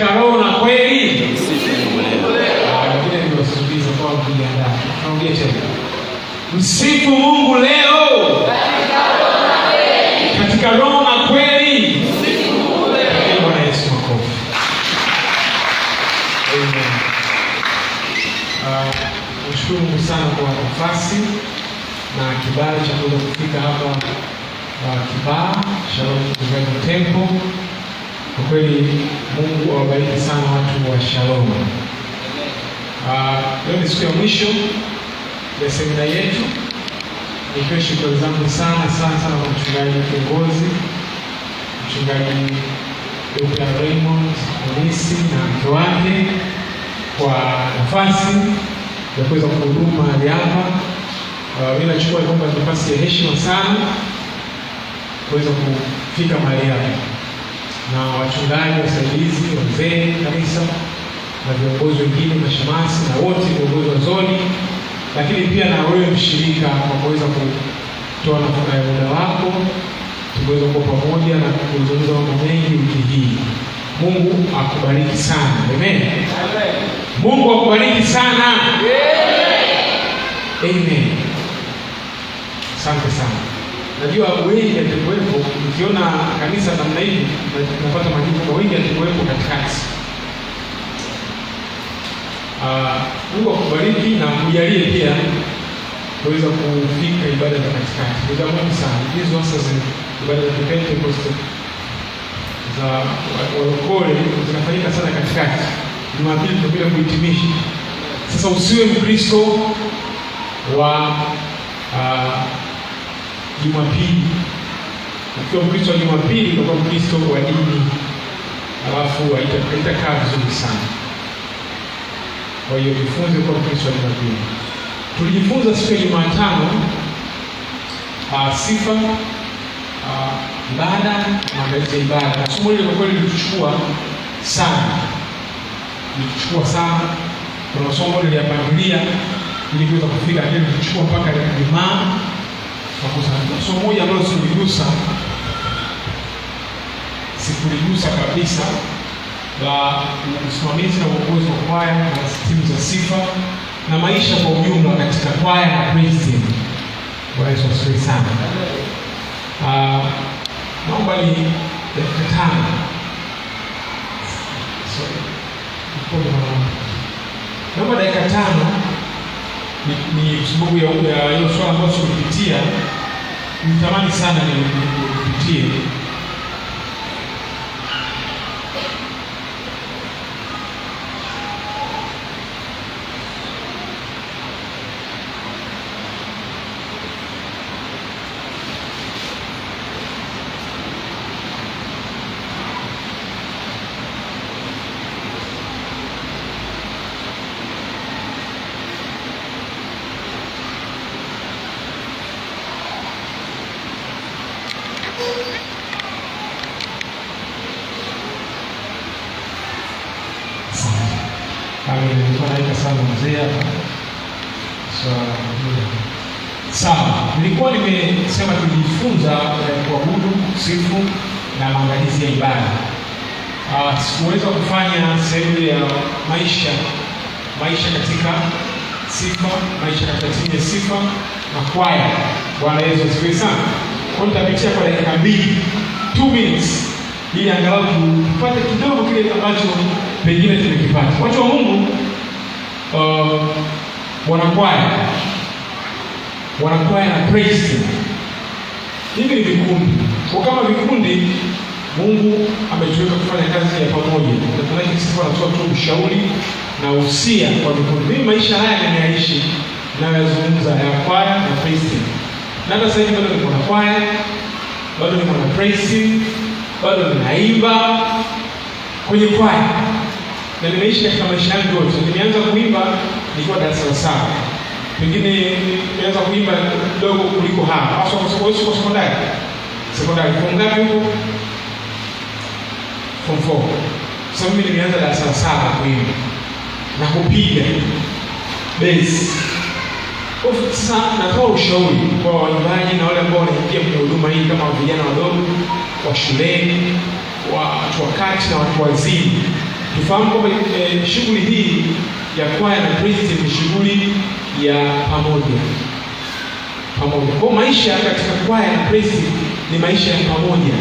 Roho na kweli. Wengine ndio wasubiza kwa kujiandaa. Naongea tena. Msifu Mungu leo. Katika roho na kweli. Msifu Mungu leo. Bwana Yesu makofi. Amen. Nashukuru Mungu sana kwa nafasi na kibali cha kuweza kufika hapa Kibaha Shalom Revival Temple. Kwa kweli Mungu awabariki sana watu wa Shalom. Leo ni siku ya mwisho ya semina yetu. Nitoe shukrani zangu sana kwa mchungaji kiongozi, mchungaji Dr. Raymond Polisi na mke wake kwa nafasi ya kuweza kuhudumu mahali hapa. Mimi nachukua kwamba nafasi ya heshima sana kuweza kufika mahali hapa, na wachungaji wasaidizi, wazee kanisa na viongozi wengine, mashemasi na wote viongozi wa zoni, lakini pia na wewe mshirika kwa kuweza kutoa nafaka ya muda wako, tuweze kuwa pamoja na kuzungumza mambo mengi wiki hii. Mungu akubariki sana. Amen. Mungu akubariki sana. Amen. Asante sana. Najua wengi atakuwepo, ukiona kanisa namna hii napata majibu kwa wengi atakuwepo katikati. Mungu akubariki na kujalie pia kuweza kufika ibada za katikati. Ni jambo sana. Hizo hasa ibada za Pentecost za walokole zinafanyika sana katikati. Jumapili tunapenda kuhitimisha. Sasa usiwe Mkristo wa Jumapili. Ukiwa Mkristo wa Jumapili utakuwa Mkristo wa dini, alafu haitakaa vizuri sana. Kwa hiyo jifunze kuwa Mkristo wa Jumapili. Tulijifunza siku ya Jumatano sifa, ibada, maandalizi ya ibada. Somo hili kwa kweli lilichukua sana. Kuna somo liliyapangilia ili kuweza kufika, lakini lilichukua mpaka Ijumaa. Somo moja ambalo sikuligusa kabisa, la usimamizi na uongozi wa kwaya na timu za sifa na maisha kwa ujumla katika kwaya na praise team. Bwana Yesu asifiwe sana. Naomba ni dakika 5. Naomba dakika 5 ni sababu ya hiyo swala ambayo tulipitia. Nitamani sana nipitie. Sawa, nilikuwa nimesema tujifunza kuabudu, kusifu na maandalizi ya ibada. Sikuweza kufanya sehemu ya maisha katika sifa, maisha katika timu ya sifa na kwaya. Bwana Yesu asifiwe sana. Kwa nitapitia kwa dakika 2 minutes ili angalau tupate kidogo kile ambacho pengine tumekipata. Watu wa Mungu, wanakwaya na praise team. Hivi ni vikundi. Kwa kama vikundi, Mungu ametuweka kufanya kazi ya pamoja. Na tunataka sisi tunatoa tu ushauri na usia kwa vikundi. Mimi maisha haya nimeyaishi na nazungumza ya kwaya na praise team. Na sasa hivi bado niko na kwaya, bado niko na praise team, bado ninaimba kwenye kwaya. Na nimeishi katika maisha yangu yote. Nimeanza kuimba nikiwa darasa la 7. Pengine nimeanza kuimba kidogo kuliko hapa. Hasa kwa sababu siko sekondari. Form ngapi huko? Form 4. Sasa mimi nimeanza darasa la 7 kuimba na kupiga bass. Sasa natoa ushauri kwa waimbaji na wale ambao wanaingia kwenye huduma hii, kama vijana wadogo wa shuleni, watu wa kati na watu wazima. Tufahamu kwamba shughuli hii ya kwaya na praise team ni shughuli ya pamoja. Kwa maisha katika kwaya na praise team ni maisha ya pamoja.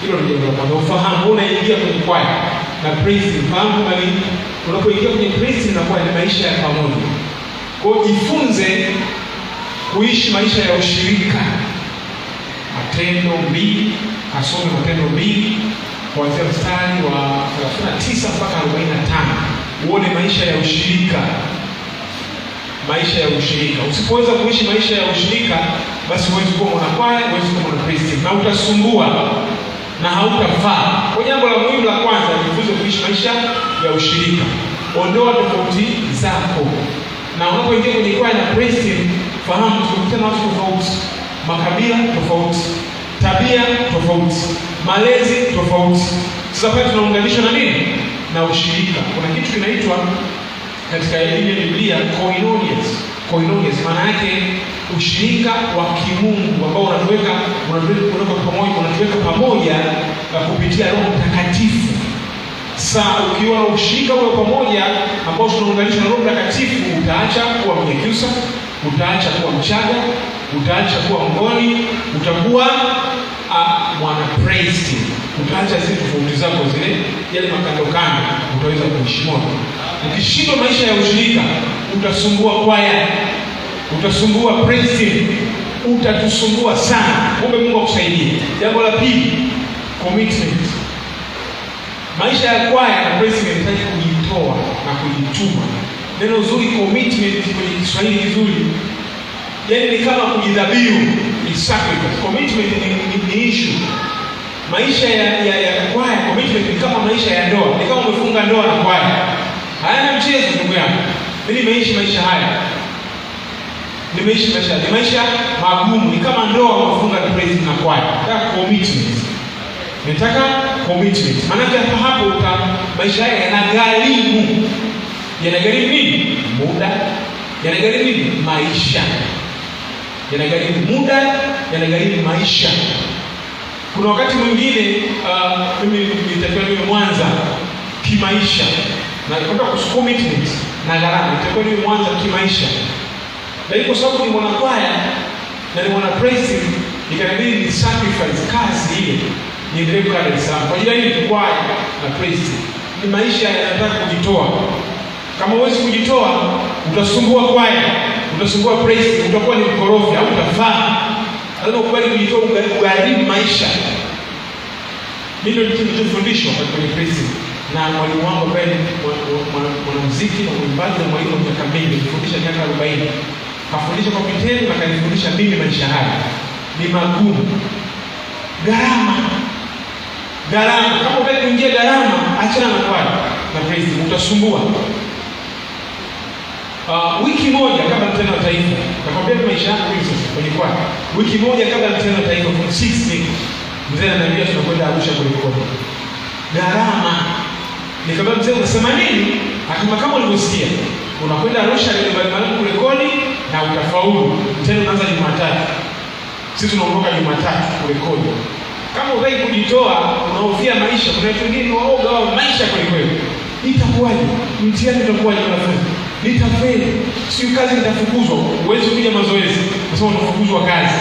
Hilo ndio jambo. Ufahamu unaingia kwenye kwaya na praise team. Fahamu bali unapoingia kwenye praise team na kwaya ni maisha ya pamoja. Kwa hiyo jifunze kuishi maisha ya ushirika. Matendo 2, kasome Matendo 2 kuanzia mstari wa 39 mpaka 45. Uone maisha ya ushirika. Maisha ya ushirika. Usipoweza kuishi maisha ya ushirika, basi huwezi kuwa mwanakwaya, huwezi kuwa mwanakristo, na utasumbua na hautafaa. Kwa jambo la muhimu la kwanza, jifunze kuishi maisha ya ushirika. Ondoa tofauti zako. Na unapoingia kwenye kwaya na praise team, fahamu tunakutana na watu tofauti, makabila tofauti, tabia tofauti, malezi tofauti. Sasa pale tunaunganishwa na nini? Na ushirika. Kuna kitu kinaitwa katika elimu ya Biblia koinonias, maana yake ushirika wa kimungu ambao unatuweka pamoja kupitia Roho Mtakatifu. Sasa ukiwa na ushirika wa pamoja ambao tunaunganishwa na Roho Mtakatifu, utaacha kuwa Mnyakyusa, utaacha kuwa Mchaga, utaacha kuwa Mngoni, utakuwa mwana praise team. Utaacha zile tofauti zako zile, yale makando, utaweza kuishi moja. Ukishindwa maisha ya ushirika, utasumbua kwaya, utasumbua praise team, utatusumbua sana. Kumbe Mungu akusaidie. Jambo la pili, commitment. Maisha ya kwaya na praise team yanahitaji kujitoa na kujituma. Neno zuri commitment kwenye Kiswahili kizuri, yaani ni kama kujidhabihu, ni sacrifice. Commitment ni issue. Maisha ya kwaya, commitment ni kama maisha ya ndoa. Ni kama umefunga ndoa na kwaya. Hayana mchezo ndugu yangu. Mimi nimeishi maisha haya. Ni maisha magumu. Ni kama ndoa umefunga na praise na kwaya. Nataka commitment. Maana hapo maisha haya yanagharimu. Yanagharimu nini? Muda. Yanagharimu nini? Maisha. Yanagharimu muda, yanagharimu maisha. Kuna wakati mwingine mimi nitakuwa Mwanza kimaisha. Na nilikuwa commitment na gharama. Nitakuwa Mwanza kimaisha. Lakini kwa sababu ni mwanakwaya na ni mwana praise team, nikanabidi ni sacrifice kazi ile. Niendelee kukaa Dar es Salaam. Kwa ajili ya nini? Kwaya na praise team. Ni maisha yanataka kujitoa. Kama huwezi kujitoa, utasumbua kwaya, utasumbua praise team, utakuwa ni mkorofi, au utafaa. Lazima ukubali kujitoa, ugharimu maisha. Mimi ndio nilifundishwa kwenye praise team na mwalimu wangu ambaye ni mwanamuziki na mwimbaji na mwalimu wa miaka mingi, nilifundisha miaka 40. Kafundisha kwa vitendo na kanifundisha mimi maisha haya. Ni magumu. Gharama. Kama unataka kuingia gharama, achana na kwaya na praise team, utasumbua. Wiki moja kabla mtihani wa taifa, nakwambia maisha yangu hivi sasa kwenye kwaya. Wiki moja kabla mtihani wa taifa, kwa 6 weeks, mzee ananiambia tunakwenda Arusha kurekodi. Gharama. Nikamwambia mzee, unasema nini? Akasema kama ulivyosikia, unakwenda Arusha ile kurekodi na utafaulu. Mtihani unaanza Jumatatu. Sisi tunaondoka Jumatatu kurekodi. Kama unataka kujitoa, unahofia maisha, kuna watu wengine waoga wao maisha kweli. Itakuwaje? Mtihani utakuwaje wanafunzi? Nitafeli. Sio kazi nitafukuzwa. Uwezi kuja mazoezi. Kwa sababu unafukuzwa kazi.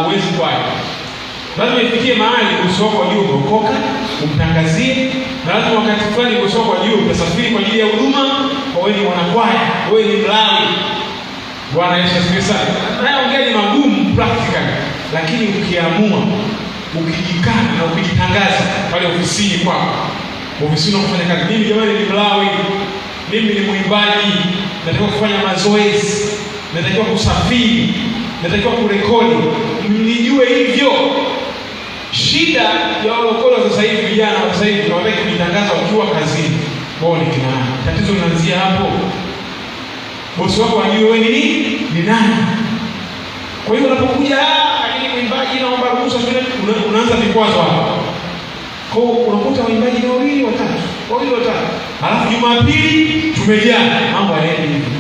Uwezi kwaya. Lazima ifikie mahali uso wako wa juu umeokoka, umtangazie, na lazima wakati fulani uso wako wa juu utasafiri kwa ajili ya huduma, kwa wewe ni mwanakwaya, wewe ni mlawi. Bwana Yesu asifiwe sana. Naongea ni magumu practical, lakini ukiamua, ukijikana na ukijitangaza pale ofisini kwako. Ofisini unafanya kazi. Mimi jamani ni mlawi. Mimi ni mwimbaji, natakiwa kufanya mazoezi, natakiwa kusafiri, natakiwa kurekodi. Mnijue hivyo. Shida ya walokole sasa hivi, vijana sasa hivi wanataka kujitangaza wakiwa kazini. Wao ni kina nani? Tatizo linaanzia hapo. Bosi wako ajue wewe ni nani. Kwa hiyo unapokuja lakini mwimbaji naomba ruhusa, unaanza vikwazo hapo. Kwa hiyo unakuta waimbaji wawili watatu. Halafu Jumapili tumejaa, mambo hayaendi hivi.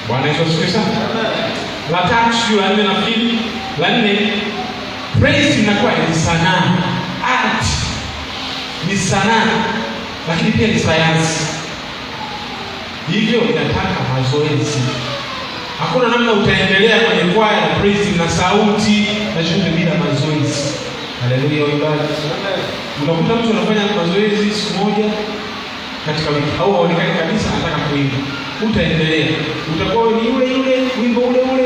Bwana Yesu asifiwe sana. La tatu sio la nne na pili. La nne, praise inakuwa ni sanaa. Art ni sanaa. Lakini pia ni sayansi. Hivyo inataka mazoezi. Hakuna namna utaendelea kwenye kwaya na praise na sauti na chochote bila mazoezi. Haleluya waimbaji. Unakuta mtu anafanya mazoezi siku moja katika wiki au haonekani kabisa anataka kuimba. Utaendelea. Utakuwa ni yule yule, wimbo ule ule.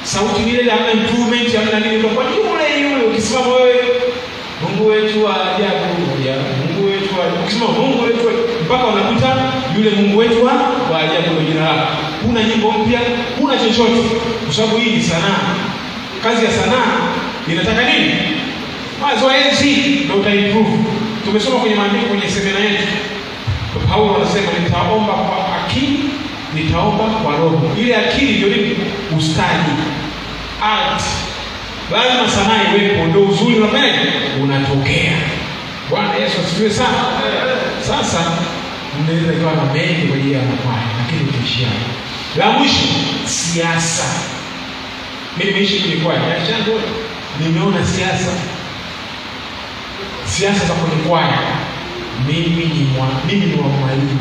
Sauti ile hamna improvement, hamna nini, utakuwa ni yule yule. Ukisimama wewe, Mungu wetu wa ajabu, Mungu wetu wa ukisimama Mungu wetu mpaka unakuta yule Mungu wetu wa ajabu ndio jina lako. Kuna nyimbo mpya, kuna chochote. Kwa sababu hii ni sanaa. Kazi ya sanaa inataka nini? Mazoezi ndio utaimprove. Tumesoma kwenye maandiko kwenye semina yetu. Paulo anasema nitaomba kwa akili, nitaomba kwa roho. Ile akili ndio nini? Ustadi. Art. Lazima sanaa iwepo ndio uzuri unafanya unatokea. Bwana Yesu asifiwe sana. Sasa mnaweza ikawa na mengi kwa ajili ya kwaya, lakini tuishia. La mwisho, siasa. Mimi nimeishi kwenye kwaya, nimeona siasa. Siasa za kwenye kwaya. Mimi ni wa mwalimu.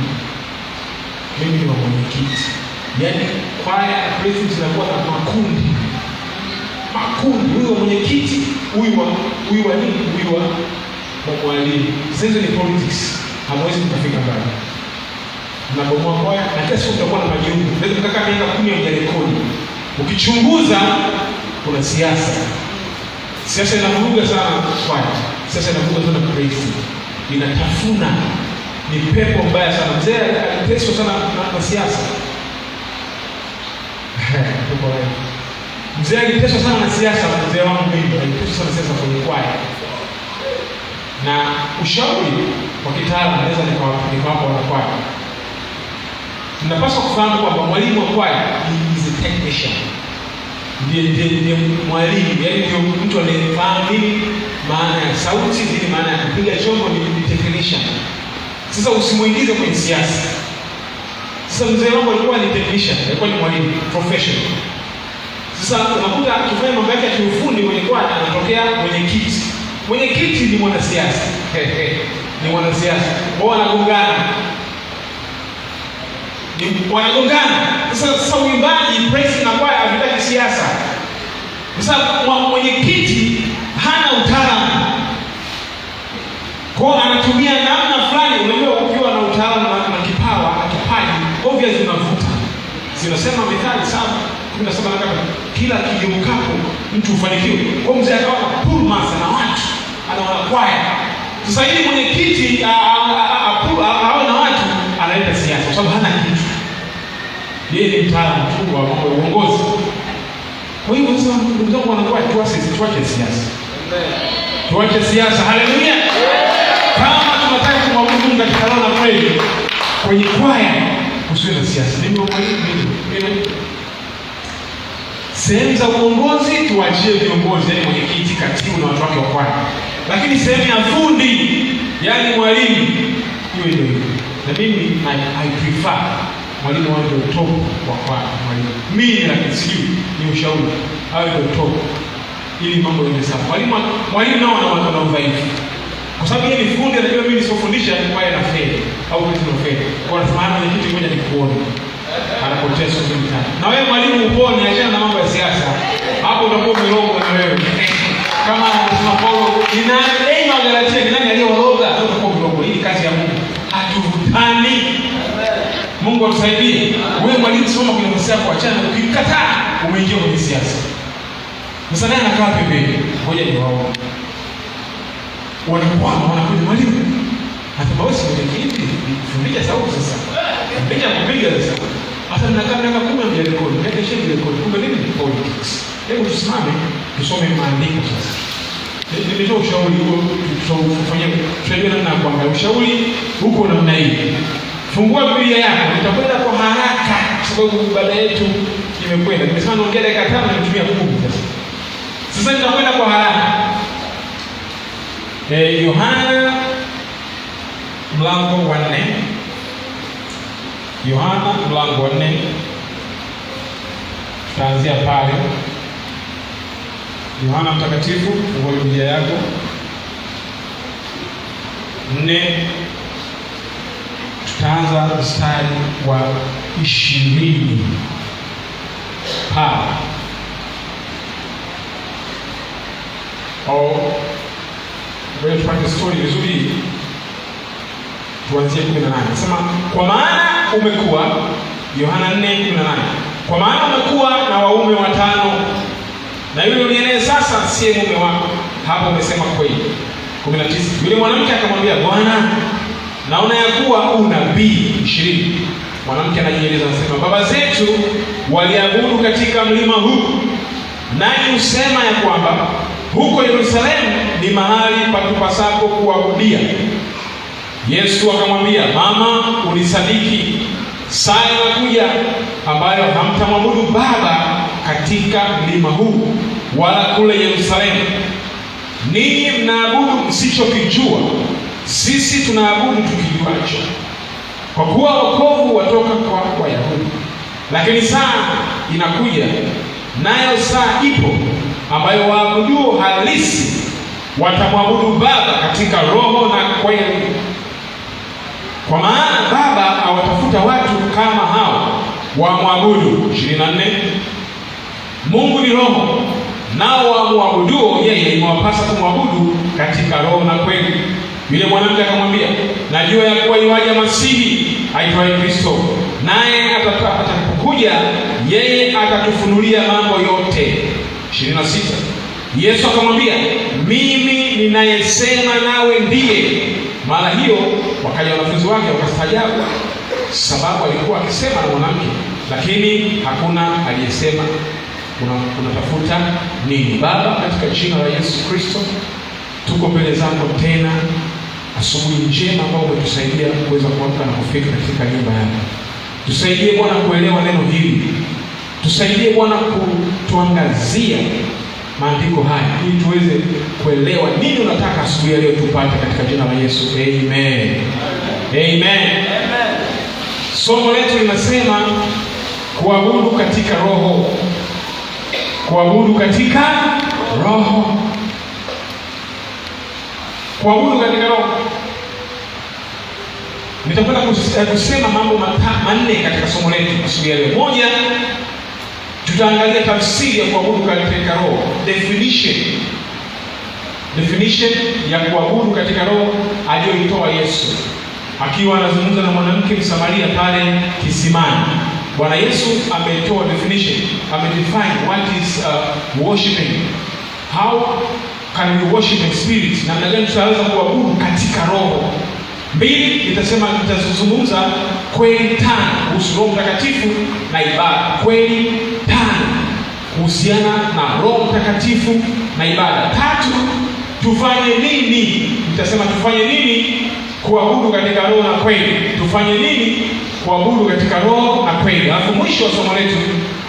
Mimi ni wa mwenyekiti. Yaani kwaya president zinakuwa na makundi. Huyu wa mwenyekiti, huyu wa mwalimu. Sasa ni politics. Hamwezi kufika mbali. Mnabomoa kwaya na kila siku mtakuwa na majiungu. Ndio mkaka miaka 10 ya rekodi. Ukichunguza kuna siasa. Siasa inavuruga sana kwaya. Siasa inavuruga sana praise. Inatafuna. Ni pepo mbaya sana. Mzee aliteswa sana na siasa. Mzee aliteswa sana na siasa. Mzee wangu mimi aliteswa sana na siasa kwenye kwaya. Na ushauri wa kitaalamu naweza nikawapa wanakwaya. Mnapaswa kufahamu kwamba mwalimu wa kwaya is a technician. Ndiye mwalimu, yaani ndio mtu anayefahamu nini maana ya sauti, nini maana ya kupiga chombo, ni technician. Sasa usimuingize kwenye siasa. Sasa mzee wangu alikuwa ni technician, alikuwa ni mwalimu professional. Sasa unakuta akifanya mambo yake ya kiufundi kwenye kwaya anatokea mwenyekiti. Mwenyekiti ni mwanasiasa. Ni mwanasiasa. Wao wanagongana. Sasa uimbaji, praise na kwaya havitaki siasa. Sasa mwenyekiti hana utaalamu. Kwa anatumia namna fulani. Unajua ukiwa na utaalamu na kipawa, kipaji, obviously unavuta. Zinasema methali sana. Tunasema kama kila kijumkapo mtu ufanikiwe. Kwa mzee akawa pull mass na watu anaona kwaya. Sasa hivi mwenyekiti awe na watu analeta siasa kwa sababu hana kitu. Yeye ni mtaalamu tu wa mambo ya uongozi. Kwa hiyo sasa ndugu zangu wanakuwa tuache siasa. Tuache siasa. Haleluya. Kama tunataka kumwabudu Mungu katika roho na kweli, kwenye kwaya usiwe na siasa. Mimi sehemu za uongozi tuachie viongozi, yaani mwenyekiti, katibu na watu wake wa kwaya. Lakini sehemu ya fundi, yaani mwalimu, hiyo ndio. Na mimi I prefer mwalimu wao ndio top wa kwaya, mwalimu. Mimi lakini sijui ni ushauri. Hao ndio top. Ili mambo yaende sawa. Mwalimu nao wana udhaifu. Kwa sababu yeye ni fundi, anajua mimi nisipofundisha kwaya na feli au kitu na feli. Kwa sababu mwenyekiti mmoja ni kuona anapoteza mtani. Na wewe mwalimu upone, achana na mambo ya siasa. Hapo utakuwa umeroga na wewe. Kama anasema Paulo, ni nani wa Galatia, ni nani aliyoroga? Utakuwa umeroga. Hii kazi ya Mungu. Hatuvutani. Mungu atusaidie. Wewe mwalimu soma kwenye msiasa kuachana, ukikataa umeingia kwenye siasa. Sasa naye anakaa pembeni. Ngoja niwaone. Wanakuja mwalimu. Hata basi mwenyekiti, fundisha sauti sasa. Ndio kupiga sasa. Hata mnakaa miaka 10 ya rekodi, miaka 20 ya rekodi. Kumbe nini ni politics? Hebu tusimame, tusome maandiko sasa. Nimetoa ushauri huo tutafanya tunajua namna ya kuangalia ushauri huko namna hii. Fungua Biblia yako, nitakwenda kwa haraka sababu ibada yetu imekwenda. Nimesema naongea dakika 5 na nitumia 10 sasa. Sasa nitakwenda kwa haraka. Yohana mlango wa 4. Yohana mlango wa 4. Tutaanzia pale. Yohana mtakatifu, fungua Biblia yako. 4 Tutaanza mstari wa 20 hapa. Wewe tupate story vizuri. Tuanzie 18. Nasema kwa maana umekuwa, Yohana 4:18. Kwa maana umekuwa na waume 5, na yule uliyenaye sasa siye mume wako. Hapo umesema kweli. 19. Yule mwanamke akamwambia, Bwana, naona ya kuwa unabii. 20. Mwanamke anajieleza, anasema, baba zetu waliabudu katika mlima huu, nanyi husema ya kwamba huko Yerusalemu ni mahali patupasapo kuabudia. Yesu akamwambia, mama, unisadiki, saa inakuja ambayo hamtamwabudu Baba katika mlima huu wala kule Yerusalemu. Ninyi mnaabudu msichokijua, sisi tunaabudu tukijuacho, kwa kuwa wokovu watoka kwa Wayahudi. Lakini saa inakuja, nayo saa ipo, ambayo waabuduo halisi watamwabudu Baba katika roho na kweli. Kwa maana Baba awatafuta watu kama hao wamwabudu. 24. Mungu ni roho, nao wamwabuduo yeye imewapasa kumwabudu katika roho na kweli. Yule mwanamke akamwambia, najua ya kuwa yuaja Masihi aitwaye Kristo, naye atakapokuja yeye atatufunulia mambo yote. 26. Yesu akamwambia, mimi ninayesema nawe ndiye. Mara hiyo wakaja wanafunzi wake wakastaajabu, sababu alikuwa akisema na mwanamke, lakini hakuna aliyesema unatafuta nini? Baba, katika jina la Yesu Kristo, tuko mbele zako tena asubuhi njema ambao umetusaidia kuweza kuamka na kufika katika nyumba yako. Tusaidie Bwana kuelewa neno hili. Tusaidie Bwana kutuangazia maandiko haya ili tuweze kuelewa nini unataka asubuhi ya leo tupate katika jina la Yesu. Amen. Amen. Somo letu linasema kuabudu katika roho. Kuabudu katika roho. Kuabudu katika roho. Nitakwenda kusema mambo manne katika somo letu asubuhi ya leo. Moja, tutaangalia tafsiri ya kuabudu katika roho. Definition ya kuabudu katika roho aliyoitoa Yesu akiwa anazungumza na mwanamke Msamaria pale kisimani. Bwana Yesu ametoa definition, amedefine what is worshiping. How can we worship in spirit? Na namna gani tunaweza kuabudu katika roho? Mbili, nitazungumza kweli 5 kuhusu Roho Mtakatifu na ibada. Kweli 5 kuhusiana na Roho Mtakatifu na ibada. 3, tufanye nini? Nitasema tufanye nini kuabudu katika roho na kweli. Tufanye nini kuabudu katika roho na kweli. Alafu mwisho wa somo letu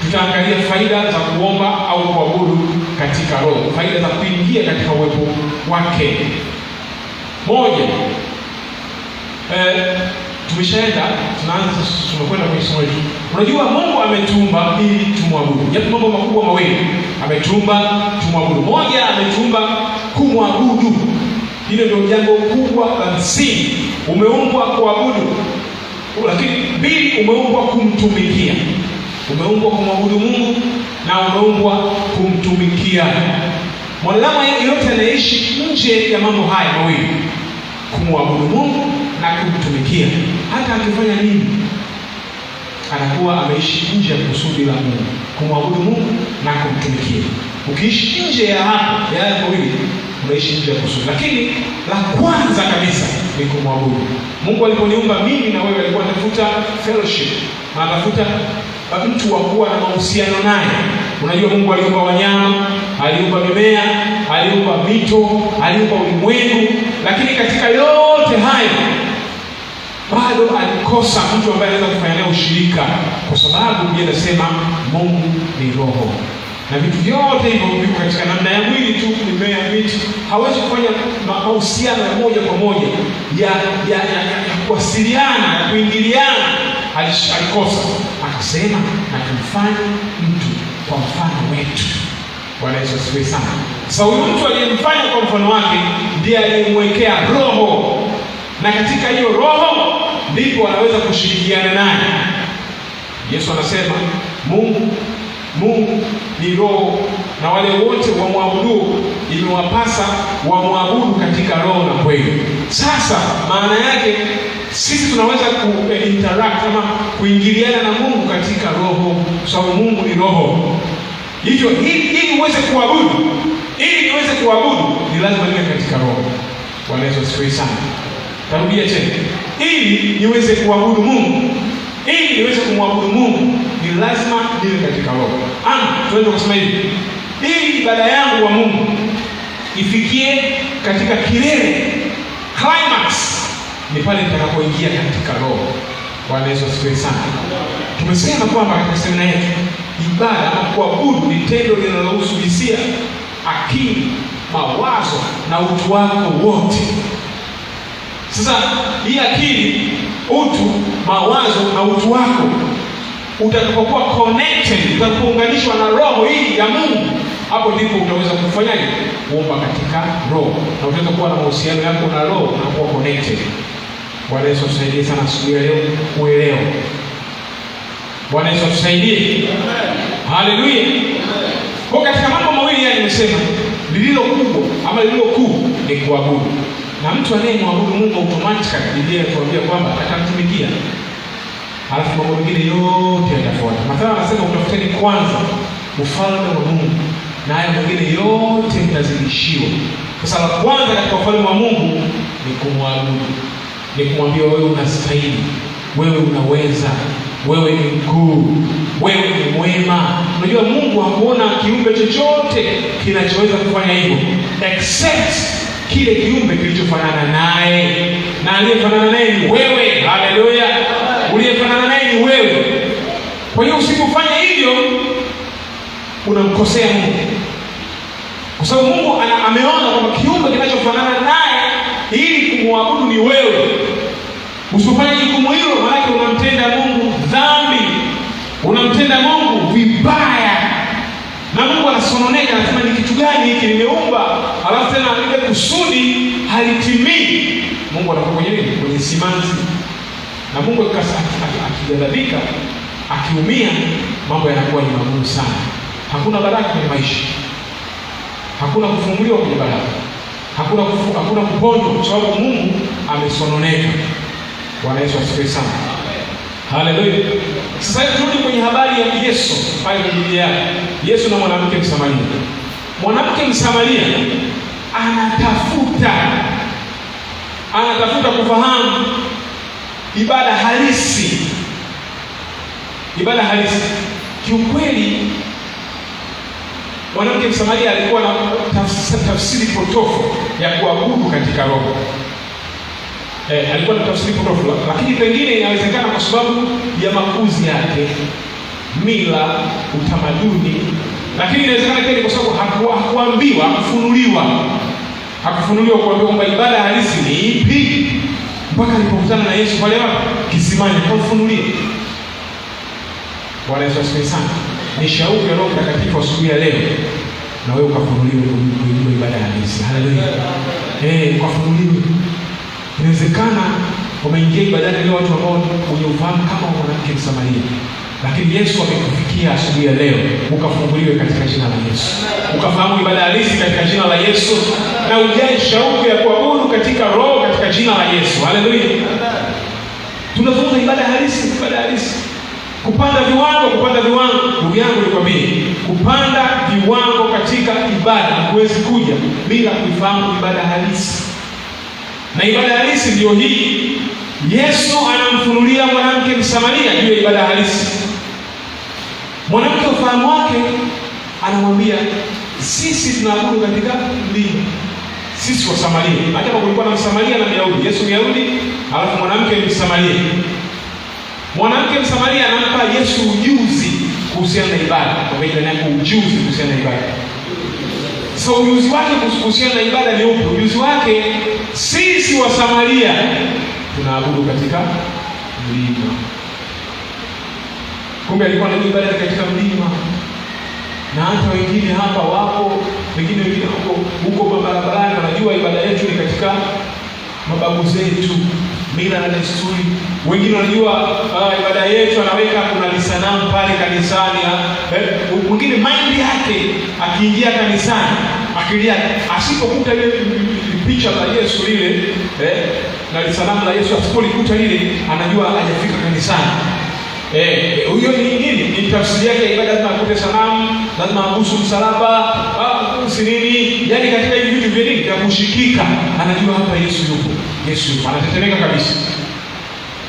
tutaangalia faida za kuomba au kuabudu katika roho, faida za kuingia katika uwepo wake. Moja, tumeshaenda, tunakwenda kwenye somo letu. Unajua Mungu ametuumba ili tumwabudu. Yapo mambo makubwa mawili. Ametuumba tumwabudu. Moja, ametuumba kumwabudu. Hilo ndio jambo kubwa la msingi. Umeumbwa kuabudu. Lakini 2, umeumbwa kumtumikia. Umeumbwa kumwabudu Mungu na umeumbwa kumtumikia. Mwanadamu yeyote anaishi nje ya mambo haya mawili, kumwabudu Mungu na kumtumikia, hata akifanya nini, anakuwa ameishi nje ya kusudi la Mungu. Kumwabudu Mungu na kumtumikia. Ukiishi nje ya hapo, ya haya mawili, unaishi nje ya kusudi. Lakini la kwanza kabisa ni kumwabudu. Mungu aliponiumba mimi na wewe alikuwa anatafuta fellowship, anatafuta mtu wa kuwa na mahusiano naye. Unajua Mungu aliumba wanyama, aliumba mimea, aliumba mito, aliumba ulimwengu, lakini katika yote hayo bado alikosa mtu ambaye anaweza kufanya naye ushirika, kwa sababu Biblia inasema Mungu ni roho. Na vitu vyote hivyo viko katika namna ya mwili tu, mimea, miti. Hawezi kufanya mahusiano ya moja kwa moja ya kuwasiliana, ya kuingiliana. Alikosa, akasema na tumfanye mtu kwa mfano wetu. Bwana Yesu asifiwe sana. Sasa huyu mtu aliyemfanya kwa mfano wake ndiye aliyemwekea roho, na katika hiyo roho ndipo wanaweza kushirikiana naye. Yesu anasema Mungu ni roho, na wale wote wamwabudu imewapasa wamwabudu katika roho na kweli. Sasa maana yake sisi tunaweza kuinteract ama kuingiliana na Mungu katika roho, kwa sababu Mungu ni roho. Hivyo ili uweze kuabudu, ili niweze kuabudu, ni lazima niwe katika roho. Bwana Yesu asifiwe sana. Tarudia tena. Ili niweze kuabudu Mungu, ili niweze kumwabudu Mungu, ni lazima niwe katika roho. Tunaweza kusema hivi, ili ibada yangu wa Mungu ifikie katika kilele, climax, ni pale nitakapoingia katika roho. Bwana Yesu asifiwe sana. Tumesema kwamba katika semina yetu, ibada ama kuabudu ni tendo linalohusu hisia, akili, mawazo na utu wako wote. Sasa hii akili, utu, mawazo na utu wako utakapokuwa connected, utakapounganishwa na roho hii ya Mungu, hapo ndipo utaweza kufanyaje? Kuomba katika roho, na utaweza kuwa na mahusiano yako na roho na kuwa connected. Bwana Yesu atusaidie sana siku ya leo kuelewa. Bwana Yesu atusaidie. Haleluya. Kwa katika mambo mawili ya nimesema, lililo kubwa ama lililo kuu ni kuabudu. Na mtu anayemwabudu Mungu automatically, Biblia inatuambia kwamba atamtumikia, halafu mambo mengine yote yatafuata. Mathayo anasema utafuteni kwanza ufalme wa Mungu, na haya mengine yote mtazidishiwa. Sasa la kwanza katika ufalme wa Mungu ni kumwabudu, ni kumwambia wewe unastahili, wewe unaweza, wewe ni mkuu, wewe ni mwema. Unajua Mungu hakuona kiumbe chochote kinachoweza kufanya hivyo except kile kiumbe kilichofanana naye, na aliyefanana naye ni wewe. Haleluya. Uliyefanana naye ni wewe. Kwa hiyo usipofanya hivyo unamkosea Mungu, kwa sababu Mungu ameona kwamba kiumbe kinachofanana naye ili kumwabudu ni wewe. Usipofanya jukumu hilo, maana unamtenda Mungu dhambi, unamtenda Mungu vibaya, na Mungu anasononeka, anasema ni kitu gani hiki nimeumba, halafu tena ile kusudi halitimii. Mungu anakuwa kwenye simanzi, na Mungu akighadhabika, akiumia, mambo yanakuwa ni magumu sana. Hakuna baraka kwenye maisha, hakuna kufunguliwa kwenye baraka, hakuna kuponywa, kwa sababu Mungu amesononeka. Bwana Yesu asifiwe sana. Haleluya. Sasa turudi kwenye habari ya Yesu pale kwenye Biblia. Yesu na mwanamke Msamaria. Mwanamke Msamaria anatafuta kufahamu ibada halisi. Ibada halisi. Kiukweli mwanamke Msamaria alikuwa na tafsiri potofu ya kuabudu katika roho. Alikuwa na tafsiri potofu, lakini pengine inawezekana kwa sababu ya makuzi yake, mila, utamaduni, lakini inawezekana pia kwa sababu hakuambiwa, hakufunuliwa kuambiwa kwamba ibada halisi ni ipi, mpaka alipokutana na Yesu pale kisimani akamfunulia. Bwana Yesu asifiwe sana. Ni shauku ya Roho Mtakatifu asubuhi ya leo na wewe ukafunuliwe kujua ibada halisi. Haleluya. Ukafunuliwe. Inawezekana umeingia ibadani leo watu ambao wenye ufahamu kama mwanamke Msamaria, lakini Yesu amekufikia asubuhi ya leo, ukafunguliwe katika jina la Yesu, ukafahamu ibada halisi katika jina la Yesu, na ujae shauku ya kuabudu katika roho katika jina la Yesu. Haleluya. Tunazungumza ibada halisi, ibada halisi. Kupanda viwango. Ndugu yangu nikwambie, kupanda viwango katika ibada huwezi kuja bila kuifahamu ibada halisi. Na ibada halisi ndio hii. Yesu anamfunulia mwanamke Msamaria juu ya ibada halisi. Mwanamke ufahamu wake anamwambia, sisi tunaabudu katika mlima. Sisi wa Samaria. Hata kama kulikuwa na Msamaria na Myahudi. Yesu Myahudi, alafu mwanamke ni Msamaria. Mwanamke Msamaria anampa Yesu ujuzi kuhusiana na ibada. Kwa hivyo anakupa ujuzi kuhusiana na ibada. So ujuzi wake kuhusiana na ibada ni upi? Ujuzi wake, sisi wa Samaria tunaabudu katika mlima. Kumbe alikuwa anajua ibada katika mlima. Na hata wengine hapa wapo, wengine huko barabarani wanajua ibada yetu ni katika mababu zetu. mila na desturi. Wengine wanajua ibada yetu anaweka kuna sanamu pale kanisani. Mwingine mind yake akiingia kanisani, akilia asipokuta ile picha la Yesu lile na sanamu la Yesu, asipolikuta lile anajua hajafika kanisani. Huyo ni nini? Ni tafsiri yake ya ibada. Lazima akute sanamu, lazima abusu msalaba, nini, yani katika hivi vitu vya nini vya kushikika, anajua hapa Yesu yupo. Yesu yupo, anatetemeka kabisa.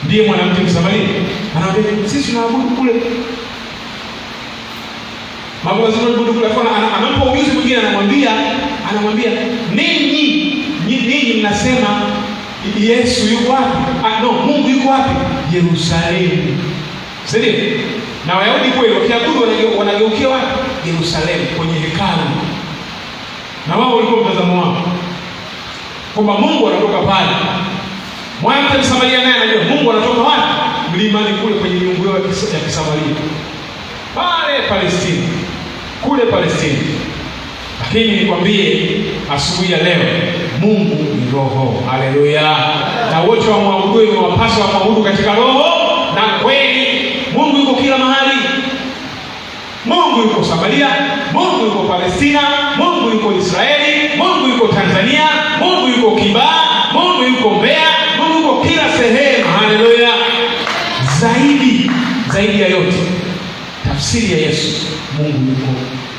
Ndiye mwanamke Msamaria anaambia sisi tunaabudu kule, mambo lazima tuabudu kule. Anampa ujuzi mwingine, anamwambia ninyi mnasema Yesu yuko wapi? Mungu yuko wapi? Yerusalemu. Sasa na Wayahudi kweli wakiabudu wanageukia wapi? Yerusalemu, kwenye hekalu. Na wao walikuwa mtazamo wao kwamba Mungu anatoka pale. Mwanamke Msamaria naye anajua Mungu anatoka wapi? Mlimani kule, kwenye miungu yao ya Kisamaria pale Palestina, kule Palestina. Lakini nikwambie asubuhi ya leo, Mungu ni roho. Haleluya! Na wote wamwabudu wapaswa wamwabudu katika roho na kweli. Mungu yuko kila mahali. Mungu yuko Samaria, Mungu yuko Palestina, Mungu yuko Israeli, Mungu yuko Tanzania, Mungu yuko Kibaha, Mungu yuko Mbeya, Mungu yuko kila sehemu. Haleluya! Zaidi ya yote, tafsiri ya Yesu, Mungu yuko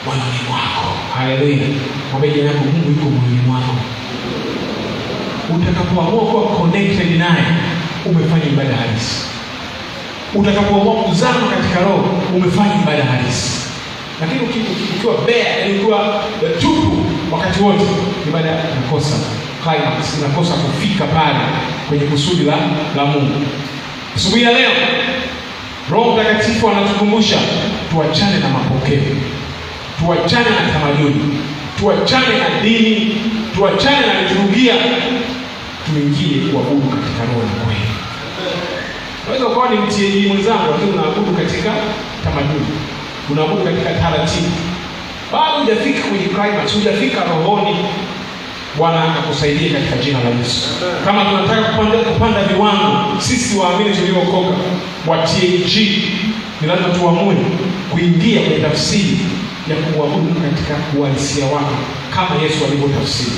moyoni mwako. Haleluya! Mwambie jirani yako, Mungu yuko moyoni mwako. Utakapoamua kuwa connected naye, umefanya ibada halisi. Utakapoamua kuzama katika roho, umefanya ibada halisi. Lakini ukiwa ukiwa tupu wakati wote, ibada inakosa climax, inakosa kufika pale kwenye kusudi la Mungu. Asubuhi ya leo, Roho Mtakatifu anatukumbusha tuachane na mapokeo, tuachane na tamaduni, tuachane na dini, tuachane na liturujia, tuingie kuabudu katika roho na kweli. Unaweza kuwa ni mtiaji mwenzangu, lakini unaabudu katika tamaduni, unaabudu katika taratibu, bado hujafika kwenye climax, hujafika rohoni. Bwana akakusaidia katika jina la Yesu. Kama tunataka kupanda viwango, sisi waamini tuliokoka wa TAG, ni lazima tuamue kuingia kwenye tafsiri ya kuabudu katika uhalisia wake kama Yesu alivyotafsiri.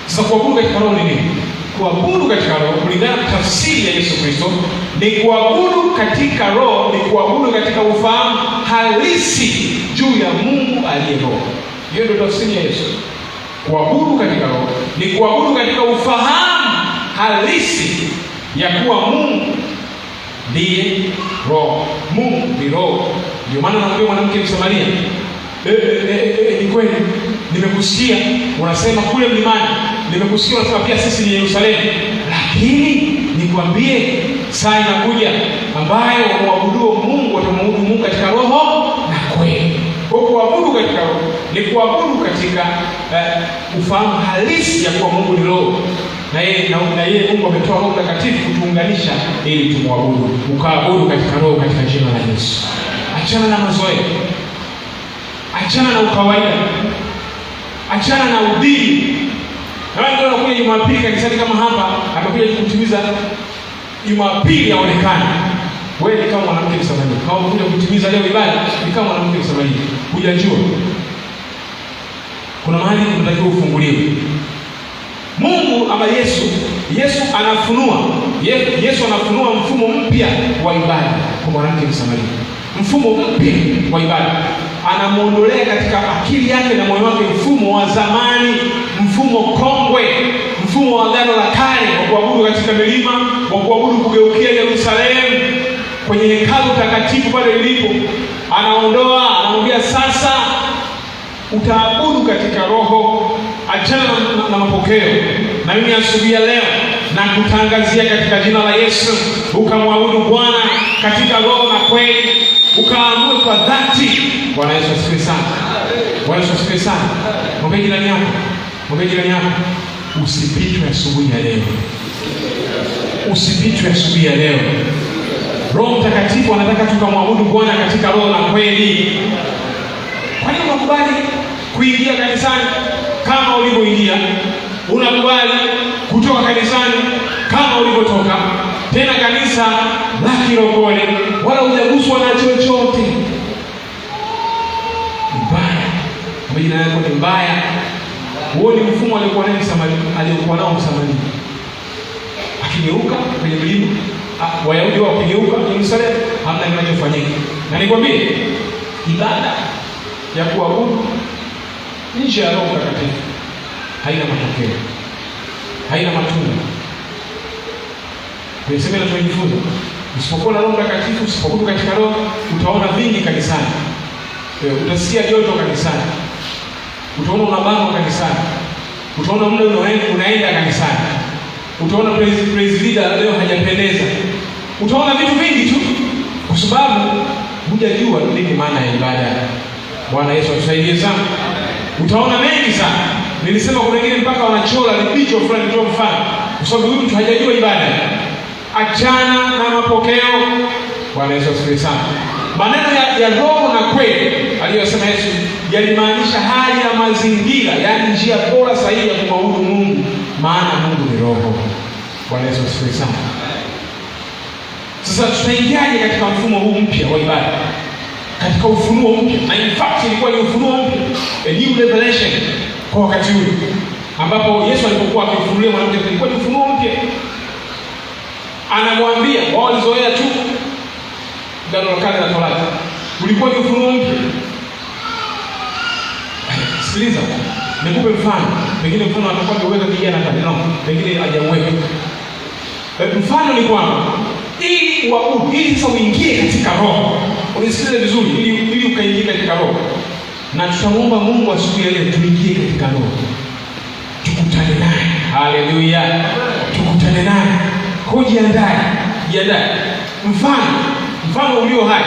Sasa kuabudu katika roho ni nini? Kuabudu katika roho kulingana na tafsiri ya Yesu Kristo ni kuabudu katika roho, ni kuabudu katika ufahamu halisi juu ya Mungu aliye roho. Hiyo ndio tafsiri ya Yesu. Kuabudu katika roho ni kuabudu katika ufahamu halisi ya kuwa Mungu ndiye roho. Mungu ni roho. Ndio maana naambia mwanamke Msamaria, ni kweli nimekusikia unasema kule mlimani, nimekusikia unasema pia sisi ni Yerusalemu, lakini nikwambie saa inakuja ambayo waabuduo Mungu watamwabudu Mungu katika roho na kweli. Kwa kuabudu katika roho ni kuabudu katika ufahamu halisi ya kuwa Mungu ni roho, na yeye Mungu ametoa Roho Mtakatifu kutuunganisha ili tumwabudu. Ukaabudu katika roho katika jina la Yesu. Achana na mazoea, achana na ukawaida, achana na udini. Na wao ndio wanakuja Jumapili kanisani kama hapa, amekuja kutimiza Jumapili aonekane. Wewe ni kama mwanamke Msamaria. Kama unakuja kutimiza leo ibada, ni kama mwanamke Msamaria. Hujajua kuna mahali unatakiwa ufunguliwe. Mungu ama Yesu anafunua mfumo mpya wa ibada kwa mwanamke Msamaria. Mfumo mpya wa ibada. Anamuondolea katika akili yake na moyo wake mfumo wa zamani, mfumo kongwe, mfumo wa agano la kale wa kuabudu katika milima, wa kuabudu kugeukia Yerusalemu kwenye hekalu takatifu pale lilipo. Anaondoa, anamwambia sasa utaabudu katika roho, achana na mapokeo. Na mimi asubuhi ya leo na kutangazia katika jina la Yesu, ukamwabudu Bwana katika roho na kweli, ukaamue kwa dhati. Bwana Yesu asifiwe sana. Bwana Yesu asifiwe sana. Mwambie jirani yako, usipitwe asubuhi ya leo. Usipitwe asubuhi ya leo. Roho Mtakatifu anataka tukamwabudu Bwana katika roho na kweli. Kwa nini unakubali kuingia kanisani kama ulivyoingia? Unakubali kutoka kanisani kama ulivyotoka, tena kanisa la kirokole, wala hujaguswa na chochote. Mbaya, majina yako ni mbaya. Huo ni mfumo aliokuwa nao Msamaria. Akigeuka kwenye mlima, Wayahudi wao wakigeuka Yerusalemu, hamna kinachofanyika. Na nikwambie, ibada ya kuabudu nje ya Roho Mtakatifu haina matokeo, haina matunda. Kwa sababu tunajifunza, usipokuwa na Roho Mtakatifu, usipokuwa katika Roho, utaona vingi kanisani. Utasikia joto kanisani, utaona unabanwa kanisani, utaona muda unaenda kanisani, utaona praise leader leo hajapendeza, utaona vitu vingi tu, kwa sababu hujajua nini maana ya ibada. Bwana Yesu atusaidie sana. Utaona mengi sana. Nilisema kuna wengine mpaka wanachora lipicho fulani ndio mfano, kwa sababu huyu mtu hajajua ibada. Achana na mapokeo. Bwana Yesu asifiwe sana. Maneno ya roho na kweli aliyosema Yesu yalimaanisha hali ya mazingira, yaani njia bora sahihi ya kumwabudu Mungu, maana Mungu ni roho. Bwana Yesu asifiwe sana. Sasa tutaingiaje katika mfumo huu mpya wa ibada? Katika ufunuo mpya. Na in fact ilikuwa ni ufunuo mpya, a new revelation kwa wakati ule, ambapo Yesu alipokuwa akifunulia mwanamke, ilikuwa ni ufunuo mpya. Anamwambia wao walizoea tu Agano la Kale na Torati, ulikuwa ni ufunuo mpya. Sikiliza, nikupe mfano. Pengine mfano atakuwa ameweka kijana pale, pengine hajauweka. Mfano ni kwamba ili uabudu, ili sasa uingie katika roho. Unisikilize vizuri, ili ukaingie katika roho. Na tutamuomba Mungu asubuhi ya leo tuingie katika roho. Tukutane naye. Haleluya. Tukutane naye. Kwa jiandae. Mfano ulio hai.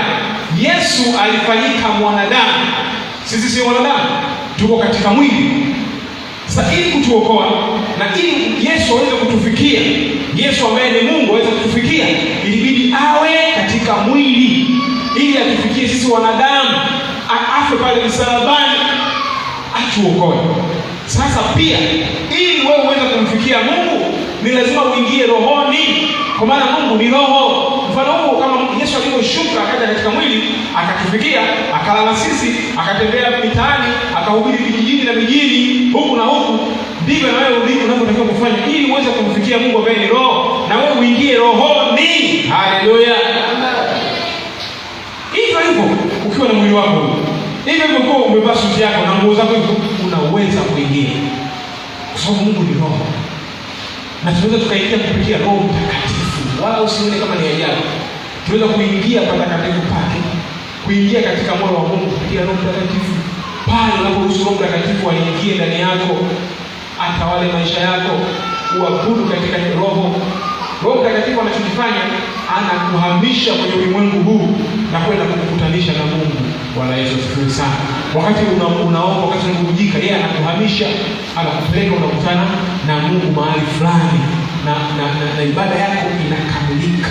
Yesu alifanyika mwanadamu. Sisi si wanadamu, tuko katika mwili. Sasa ili kutuokoa na ili Yesu aweze kutufikia, Yesu ambaye ni Mungu aweze kutufikia, ilibidi awe katika mwili ili atufikie sisi wanadamu, afe pale msalabani atuokoe. Sasa pia ili wewe uweze kumfikia Mungu ni lazima uingie rohoni, kwa maana Mungu ni roho. Mfano huu kama Yesu aliposhuka akaja katika mwili akatufikia, akalala sisi, akatembea mitaani, akahubiri vijijini na mijini huku na huku, ndivyo na wewe unavyotakiwa kufanya ili uweze kumfikia Mungu ambaye ni roho, na wewe uingie rohoni. Haleluya. Hivyo ukiwa na mwili wako hivyo ukiwa umevaa suti yako na nguo zako hivyo, unaweza kuingia, kwa sababu Mungu ni roho. Na tunaweza tukaingia kupitia Roho Mtakatifu. Wala usione kama ni ajabu. Tunaweza kuingia patakatifu pake, kuingia katika moyo wa Mungu kupitia Roho Mtakatifu. Pale unaporuhusu Roho Mtakatifu aingie ndani yako, atawale maisha yako, uabudu katika roho. Roho Mtakatifu anachokifanya, anakuhamisha kwenye ulimwengu huu na kwenda kukutanisha na Mungu. Bwana Yesu asifiwe sana. Wakati unaomba, wakati unabubujika, yeye anakuhamisha, anakupeleka unakutana na Mungu mahali fulani, na ibada yako inakamilika.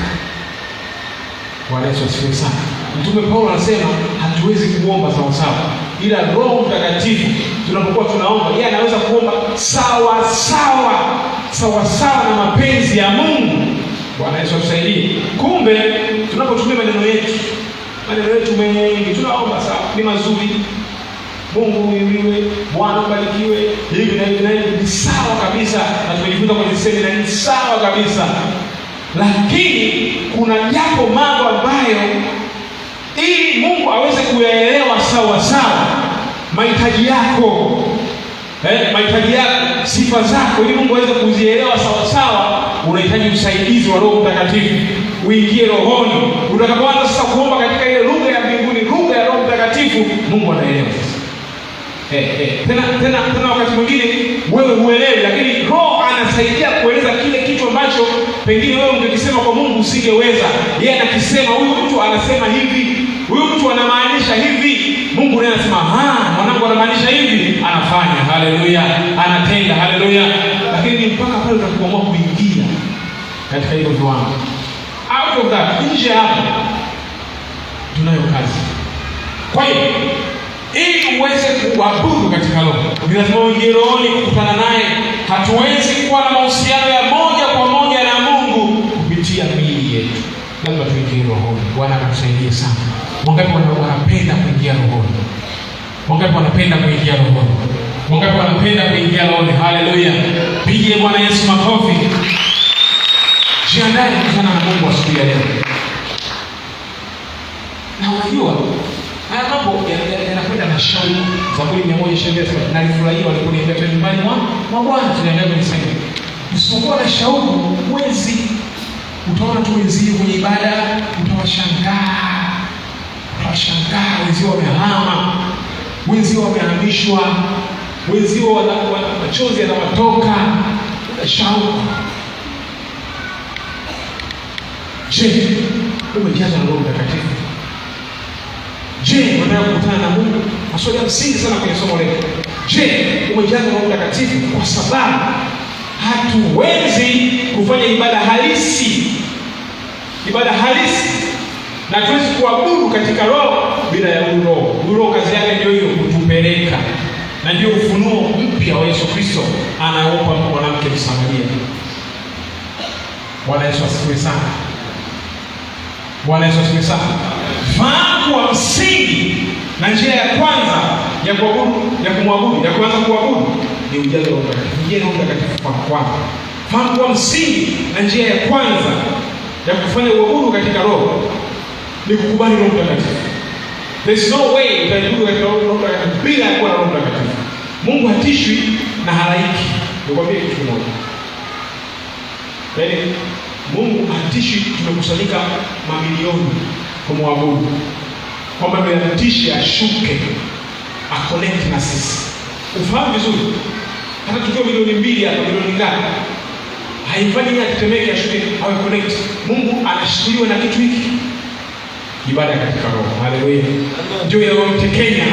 Bwana Yesu asifiwe sana. Mtume Paulo anasema hatuwezi kuomba sawa sawa, ila Roho Mtakatifu tunapokuwa tunaomba, yeye anaweza kuomba sawa sawa na mapenzi ya Mungu. Bwana Yesu atusaidie. Kumbe tunapotumia maneno yetu mengi, tunaomba sawa, ni mazuri, Mungu uinuliwe, Bwana ubarikiwe, hivi na hivi, ni sawa kabisa, na tumejifunza kwenye semina, ni sawa kabisa. Lakini kuna jambo mambo ambayo ili Mungu aweze kuyaelewa sawa mahitaji yako, sifa zako, ili Mungu aweze kuzielewa sawa, unahitaji usaidizi wa Roho Mtakatifu. Uingie rohoni. Utakapoanza sasa kuomba katika ile lugha ya mbinguni, lugha ya Roho Mtakatifu, Mungu anaelewa sasa. Tena wakati mwingine wewe huelewi, lakini Roho anasaidia kueleza kile kitu ambacho pengine wewe ungekisema kwa Mungu usingeweza. Yeye anakisema, huyu mtu anasema hivi, huyu mtu anamaanisha hivi. Mungu naye anasema, mwanangu anamaanisha hivi, anafanya. Haleluya. Anatenda. Haleluya. Lakini mpaka pale utakuamua kuingia katika hiyo viwango. Out of that, nje hapo tunayo kazi. Kwa hiyo ili uweze kuabudu katika roho, lazima uingie rohoni kukutana naye. Hatuwezi kuwa na mahusiano ya moja kwa moja na Mungu asili yetu. Lazima tuingie rohoni. Bwana atusaidie sana. Wangapi wanapenda kuingia rohoni? Wangapi wanapenda kuingia rohoni? Wangapi wanapenda kuingia rohoni? Haleluya. Pigie Bwana Yesu makofi. Jiandae kukutana na Mungu asubuhi ya leo. Na unajua haya mambo yanakwenda na shauri. Zaburi 120 nalifurahia waliponiambia tu nyumbani mwa Bwana tunaendelea kunisaidia. Usipokuwa na shauku huwezi. Utaona tu wenzio kwenye ibada, utawashangaa. Wenzio wamehama, wenzio wamehamishwa, wenzio wana machozi yanawatoka. Una shauku. Je, umejazwa na Roho Mtakatifu? Je, unataka kukutana na Mungu? Maswali ya msingi sana kwenye somo letu. Je, umejazwa na Roho Mtakatifu? Kwa sababu hatuwezi kufanya ibada halisi na tuwezi kuabudu katika roho bila ya roho. Roho kazi yake ndio hiyo, kutupeleka, na ndio ufunuo mpya wa Yesu Kristo anaopa mwanamke Msamaria. Bwana Yesu asifiwe sana. Bwana Yesu asifiwe sana. Fahamu wa msingi na njia ya kwanza ya kuanza kuabudu ni ujazo wa Roho Mtakatifu. Njia ya Roho Mtakatifu kwanza. Fahamu wa msingi na njia ya kwanza ya kufanya uabudu katika roho ni kukubali Roho Mtakatifu. There's no way utaabudu katika Roho Mtakatifu bila kuwa na Roho Mtakatifu. Mungu hatishwi na halaiki. Nikwambie kitu kimoja. Yaani Mungu hatishwi tumekusanyika mamilioni kumwabudu. Kwamba tunatishi ashuke, connect na sisi. Ufahamu vizuri. Hata tukio milioni 2 hapa, milioni ngapi? Haifanyi atetemeke ashuke au connect. Mungu anashikiliwa na kitu hiki. Ibada katika roho. Haleluya. Ndio inayomtekenya.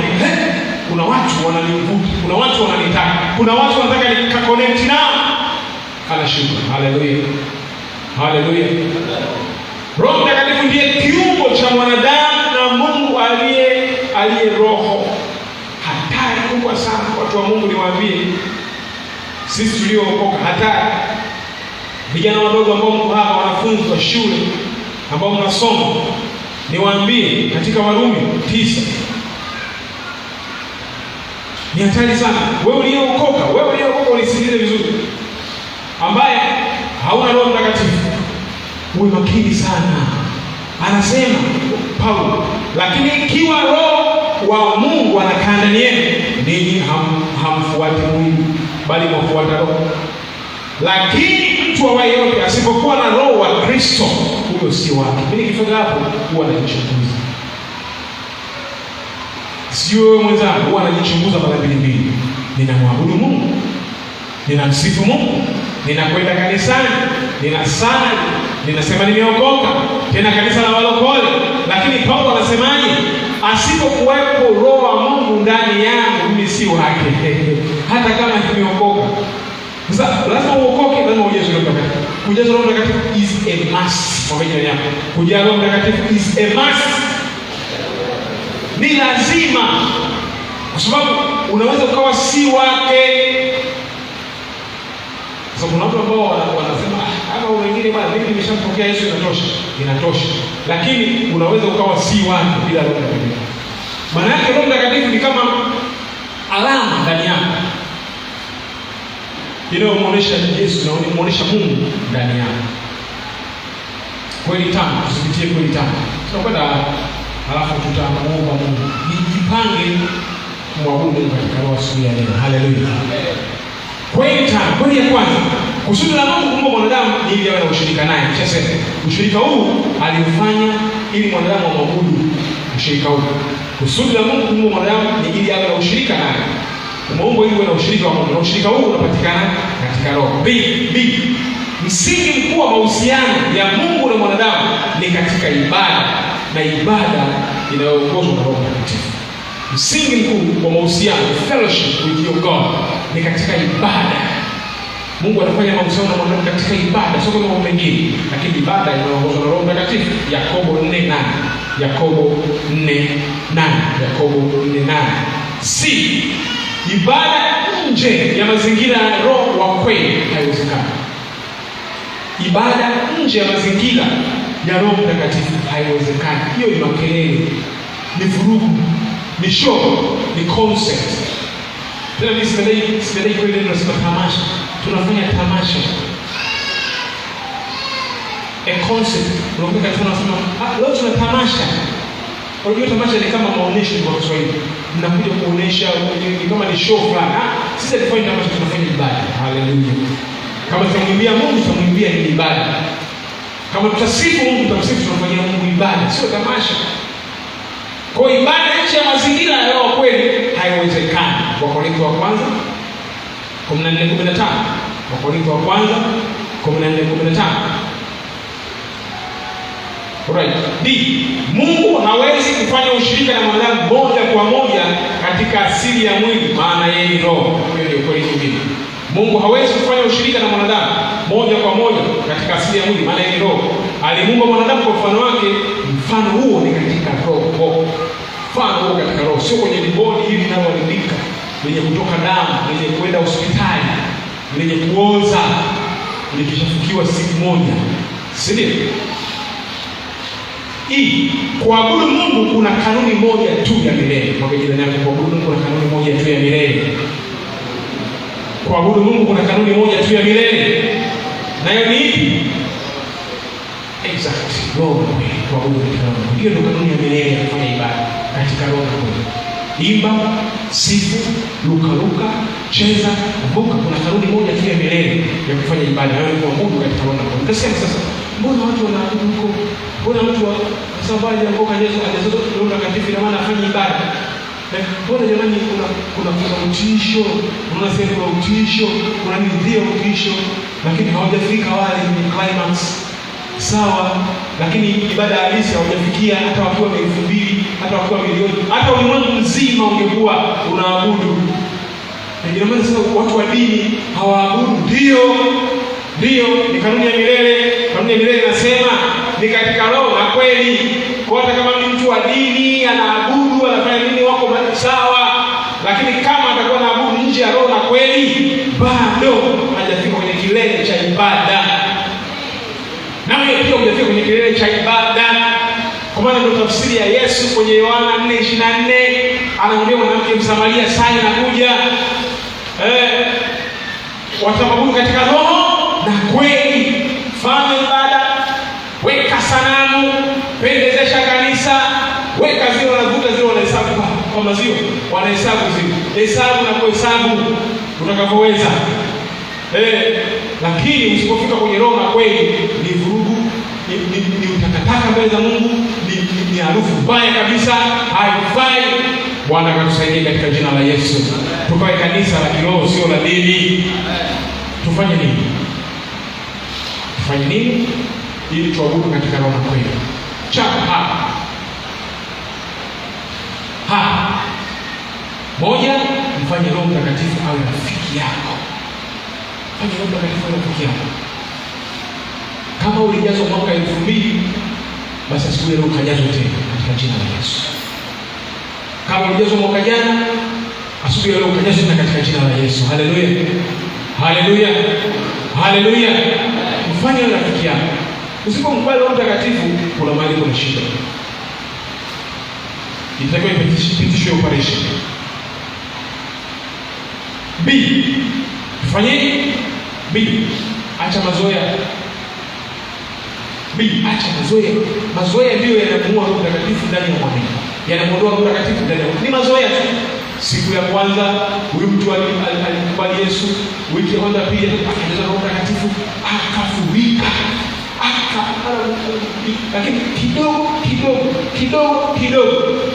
Kuna watu wananivuta, kuna watu wananitaka, kuna watu wanataka nikaconnect nao. Anashuka. Haleluya. Haleluya. Roho Mtakatifu ndiye kiungo cha mwanadamu na Mungu aliye roho. Hatari kubwa sana watu wa Mungu, niwaambie sisi tuliookoka, hatari. Vijana wadogo ambao mko hapa, wanafunzi wa shule ambao mnasoma, niwaambie katika Warumi 9 ni hatari sana. Wewe uliokoka unisikilize vizuri, ambaye hauna Roho Mtakatifu, uwe makini sana. Anasema Paulo, lakini ikiwa Roho wa Mungu anakaa ndani yenu, ninyi hamfuati mwili bali mwafuata Roho. Lakini mtu awaye yote asipokuwa na Roho wa Kristo, huyo si wake. Mimi nikifika hapo huwa najichunguza. Sio wewe mwenzangu, huwa najichunguza mara mbili. Ninamwabudu Mungu, ninamsifu Mungu, ninakwenda kanisani, ninasali, ninasema nimeokoka, tena kanisa la walokole. Lakini Paulo anasemaje? Asipokuwepo Roho wa Mungu ndani yangu, mimi si wake. Hata kama nimeokoka. Sasa lazima uokoke, lazima ujazwe Roho Mtakatifu. Kujazwa Roho Mtakatifu is a must. Kwa maana yako, kujazwa Roho Mtakatifu is a must. Ni lazima. Kwa sababu unaweza ukawa si wake. Sasa kuna watu ambao wanasema kama wengine bwana, mimi nimeshampokea Yesu, inatosha. Lakini unaweza ukawa si wake bila Roho Mtakatifu. Maana yake Roho Mtakatifu ni kama alama ndani yako, inayomuonesha Yesu na inayomuonesha Mungu ndani yako. Kweli tano, tusipitie kweli tano. Tunakwenda halafu tutamuomba Mungu. Jipange kumwabudu katika roho asubuhi ya leo. Haleluya. Kweli tano. Kweli ya kwanza, kusudi la Mungu kuumba mwanadamu ni ili awe na ushirika naye. Sasa ushirika huu alifanya ili mwanadamu amwabudu. Ushirika huu, kusudi la Mungu kuumba mwanadamu ni ili awe na ushirika naye. Mungu ili awe na ushirika wa Mungu. Na ushirika huu unapatikana katika roho. B. Msingi mkuu wa mahusiano ya Mungu na mwanadamu ni katika ibada, na ibada inayoongozwa na Roho Mtakatifu. Msingi mkuu wa mahusiano, fellowship with your God, ni katika ibada. Mungu anafanya mahusiano na mwanadamu katika ibada, sio kama mambo mengine, lakini ibada inayoongozwa na Roho Mtakatifu. Yakobo 4:8. C. Ibada nje ya mazingira ya roho wa kweli haiwezekani. Ibada nje ya mazingira ya Roho Mtakatifu haiwezekani. Hiyo ni makelele, ni vurugu, ni show, ni concept. Tena mimi sipendei kweli ndio sema tamasha. Tunafanya tamasha. A concept. Unakuta tunasema leo tuna tamasha. Unajua tamasha ni kama maonesho kwa Kiswahili. Mnakuja kuonesha ni kama ni show fulani. Sisi tunafanya tamasha, tunafanya ibada. Haleluya. Kama tunamwimbia Mungu, tunamwimbia ni ibada. Kama tutasifu Mungu, tutamsifu, tunafanyia Mungu ibada, sio tamasha. Kwa ibada nje ya mazingira ya roho kweli haiwezekani. Wakorintho wa kwanza 14:15. Wakorintho wa kwanza 14:15. Alright. D. Mungu hawezi kufanya ushirika na mwanadamu moja kwa moja katika asili ya mwili, maana yeye ni roho. Hiyo ndio kweli nyingine. Mungu hawezi kufanya ushirika na mwanadamu moja kwa moja katika asili ya mwili, maana yeye ni roho. Alimuumba mwanadamu kwa mfano wake, mfano huo ni katika roho. Mfano huo katika roho, sio kwenye bodi hivi linaloharibika, lenye kutoka damu, lenye kwenda hospitali, lenye kuoza, likishafukiwa siku moja. Si ndio? Kuabudu Mungu kuna kanuni moja tu ya milele. Kwa jirani yako, kuabudu Mungu kuna kanuni moja tu ya milele. Kuabudu Mungu kuna kanuni moja tu ya milele. Nayo ni ipi? Exactly. Roho kweli. Kuabudu katika roho. Hiyo ndio kanuni ya milele ya kufanya ibada katika roho kweli. Imba, sifu, luka, cheza, kumbuka kuna kanuni moja tu ya milele ya kufanya ibada. Nayo ni kuabudu katika roho kweli. Nikasema sasa, mbona watu wanaabudu huko? Mbona mtu wa sababu ya ngoka Yesu ajazoto Roho Mtakatifu na maana afanye ibada? Mbona jamani kuna utisho, unaona sema kuna utisho, kuna ndio utisho, lakini hawajafika wale ni climax. Sawa, lakini ibada halisi hawajafikia, hata wakiwa 2,000, hata wakiwa milioni, hata ulimwengu mzima ungekuwa unaabudu. Ndio maana sasa watu wa dini hawaabudu. Ndio, ni kanuni ya milele. Kanuni ya milele inasema ni katika roho na kweli. Kwa hata kama mtu wa dini anaabudu, anafanya nini, wako sawa, lakini kama atakuwa anaabudu nje ya roho na kweli, bado hajafika kwenye kilele cha ibada. Na wewe pia hujafika kwenye kilele cha ibada. Kwa maana ndio tafsiri ya Yesu kwenye Yohana 4:24, anamwambia mwanamke Msamaria, saa inakuja wataabudu katika roho na kweli. Fanya ibada, weka sanamu, pendezesha kanisa, weka zile wanavuta zile wanahesabu kwa maziwa, wanahesabu zile, hesabu na kuhesabu utakavyoweza. Lakini usipofika kwenye roho na kweli, ni vurugu, ni utakataka mbele za Mungu, ni harufu mbaya kabisa, haifai. Bwana katusaidie katika jina la Yesu. Tukae kanisa la kiroho, sio la dini. Tufanye nini ili tuabudu katika roho na kweli? Moja, mfanye Roho Mtakatifu awe rafiki yako. Fanya Roho Mtakatifu awe rafiki yako. Kama ulijazwa mwaka 2000, basi asubuhi leo ukajazwe tena katika jina la Yesu. Kama ulijazwa mwaka jana, asubuhi leo ukajazwe tena katika jina la Yesu. Haleluya. Haleluya. Haleluya. Mfanye rafiki yako. Usipomkubali Roho Mtakatifu, kuna mahali kuna shida. Itakuwa ipitishwe operation. Tufanyeje? Acha mazoea. Acha mazoea. Mazoea ndio yanamuua Roho Mtakatifu ndani ya mwamini. Yanamuondoa Roho Mtakatifu ndani ya mwamini. Ni mazoea tu. Siku ya kwanza huyu mtu alikubali Yesu, wiki ya kwanza pia akajaza Roho Mtakatifu, akafurika, lakini kidogo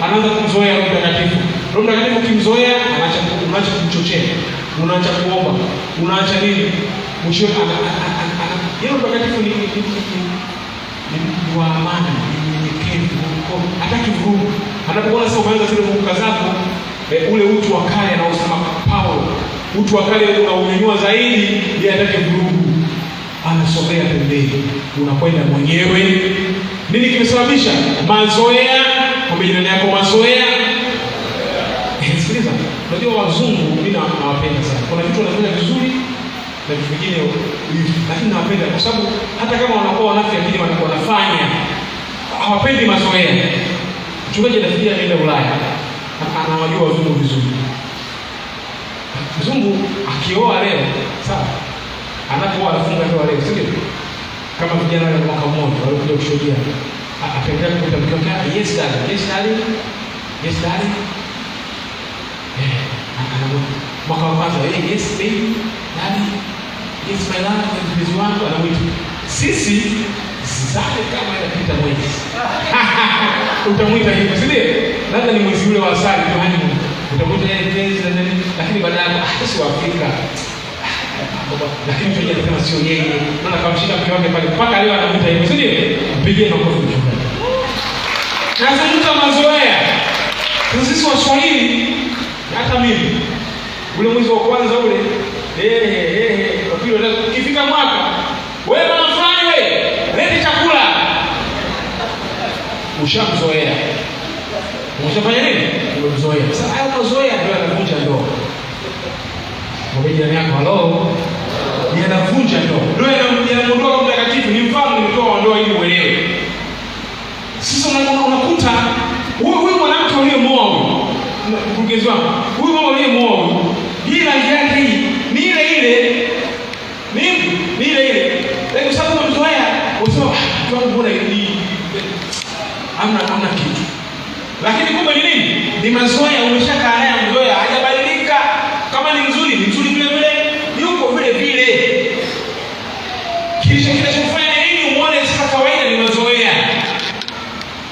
anaanza kumzoea Roho Mtakatifu. Roho Mtakatifu ukimzoea, unaacha kumchochea, unaacha kuomba, unaacha nini, mwisho Roho Mtakatifu ni wa amani, ni mnyenyekevu, hataki vurugu. Anapoona sasa umeanza zile vurugu zako, ule utu wa kale anaosema Paulo, utu wa kale unaunyanyua zaidi, yeye anataka vurugu, anasogea pembeni, unakwenda mwenyewe. Nini kimesababisha? Mazoea. Kwa jirani yako, mazoea. Sikiliza, unajua wazungu mimi nawapenda sana. Kuna vitu wanafanya vizuri na vitu vingine hivi, lakini nawapenda kwa sababu hata kama wanakuwa wanafiki, lakini wanafanya hawapendi mazoea. Mchungaji anafikiria aende Ulaya, anawajua wazungu vizuri. Mzungu akioa leo, sawa, anapoa anafunga ndoa leo, sio? Kama vijana wa mwaka mmoja walikuja kushuhudia, akaendelea kupita mtoto, yes darling, yes darling, yes darling. Mwaka wa kwanza, yes baby, darling, yes my love, mpenzi wangu, anamwita. Sisi sasa kama inapita mwezi utamwita hivyo, si ndio? Labda ni mwezi ule wa asali tu, hani utamwita yeye mpenzi na nini, lakini baadaye si wa Afrika. Lakini mtu anasema sio yeye, maana kamshika mke wake pale mpaka leo anamwita hivyo, si ndio? Mpigie makofi mchungaji. Nazungumza mazoea. Sisi Waswahili, hata mimi ule mwezi wa kwanza ule kwa kile ukifika mwaka, wewe mama fulani wewe, leta chakula. Ushamzoea. Umeshafanya nini? Umemzoea. Sasa hayo mazoea ndio yanavunja ndoa. Mwambie jirani yako, hello. Yanavunja ndoa. Ndio yanaondoa Roho Mtakatifu. Ni mfano nimetoa ndoa ili uelewe. Sasa unakuta huyu mwanamke aliyemwoa mkurugenzi wangu, huyu mama aliyemwoa, hii rangi yake hii ni ile ile. Ni ile ile. Lakini sababu umemzoea, usema tu mbona hii hamna kitu. Lakini kumbe ni nini? Ni mazoea, umeshakaa naye mzoea, hajabadilika. Kama ni mzuri vile vile, yuko vile vile. Kinachofanya nini muone sasa kawaida ni mazoea.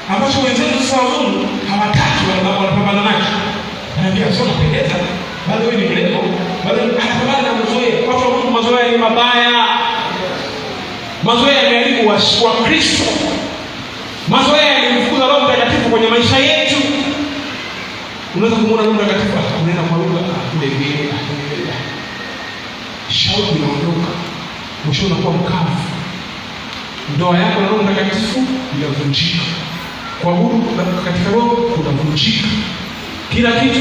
Ambacho wenzetu sasa wazungu hawataki, wanapambana nacho. Anaambia sio napendeza, bado wewe ni mrembo, bado anapambana na mazoea. Watu wa Mungu, mazoea ni mabaya. Mazoea yameharibu wa Kristo. Mazoea yalimfukuza Roho Mtakatifu kwenye maisha yetu. Unaweza kumuona Roho Mtakatifu kunena kwa lugha kule vile. Shauku inaondoka. Mwisho unakuwa mkavu. Ndoa yako na Roho Mtakatifu inavunjika. Kuabudu katika Roho kunavunjika. Kila kitu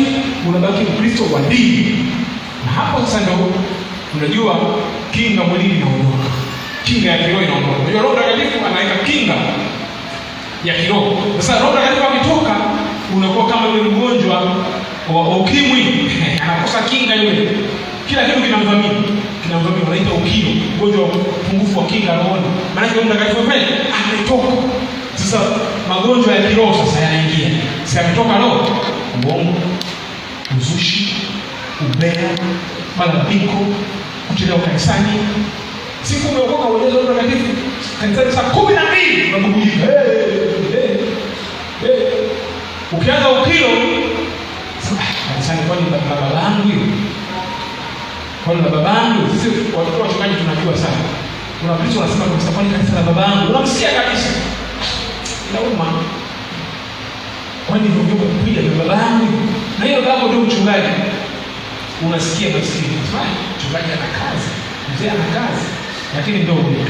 unabaki Mkristo wa dini. Na hapo sasa ndio unajua kinga mwilini inaondoka. Kinga ya kiroho inaondoka. Unajua Roho Mtakatifu anaweka kinga ya kiroho. Sasa Roho Mtakatifu akitoka, unakuwa kama yule mgonjwa wa ukimwi, anakosa kinga yule. Kila kitu kinamvamia, wanaita ukimwi, mgonjwa wa upungufu wa kinga rohoni. Maana Roho Mtakatifu pale ametoka. Sasa magonjwa ya kiroho sasa yanaingia. Sasa ametoka roho, uongo, uzushi, ubea, malalamiko, kuchelewa kanisani. Siku umeokoka ueleze Roho Mtakatifu kanisani saa 12 unabubujika. Ukianza ukilo, kanisani kwani baba yangu hiyo? Kwani baba yangu? Sisi watoto wachungaji tunajua sana. Kuna Kristo anasema kwa sababu kanisa la baba yangu. Unamsikia kabisa. Inauma. Kwani ndio kupiga baba yangu? Na hiyo baba ndio mchungaji. Unasikia maskini. Mchungaji ana kazi. Mzee ana kazi. Lakini ndio ndio.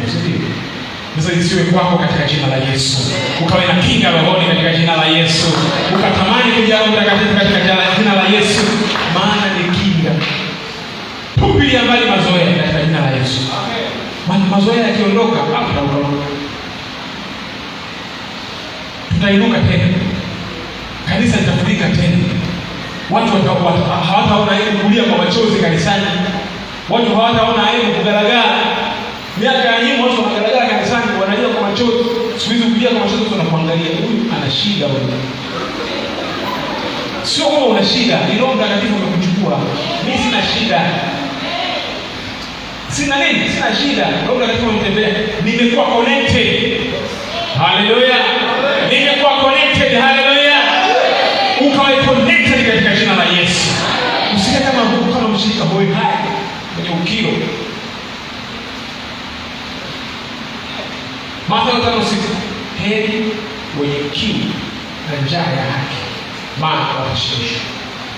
Sasa isiwe kwako katika jina la Yesu. Ukawe na kinga rohoni katika jina la Yesu. Ukatamani kuja Roho Mtakatifu katika jina la Yesu. Maana ni kinga. Tupilia mbali mazoea katika jina la Yesu. Amen. Mazoea yakiondoka, hapo tutainuka tena. Kanisa litafurika tena. Watu hawataona aibu kulia kwa machozi kanisani. Watu hawataona aibu kugaragara. Miaka ya nyuma watu wanagaragara kanisani, wanalia kwa machozi. Siku hizi kulia kwa machozi tunakuangalia, huyu ana shida wewe. Sio kama una shida, ni Roho Mtakatifu amekuchukua. Mimi sina shida. Sina nini? Sina shida. Roho Mtakatifu amtembea. Nimekuwa connected. Haleluya. Nimekuwa connected. Haleluya. Ukawe connected katika jina la Yesu. Usije kama mshirika boy hai kwenye ukio. Mathayo 5:6, heri wenye kiu na njaa ya haki, maana watashibishwa.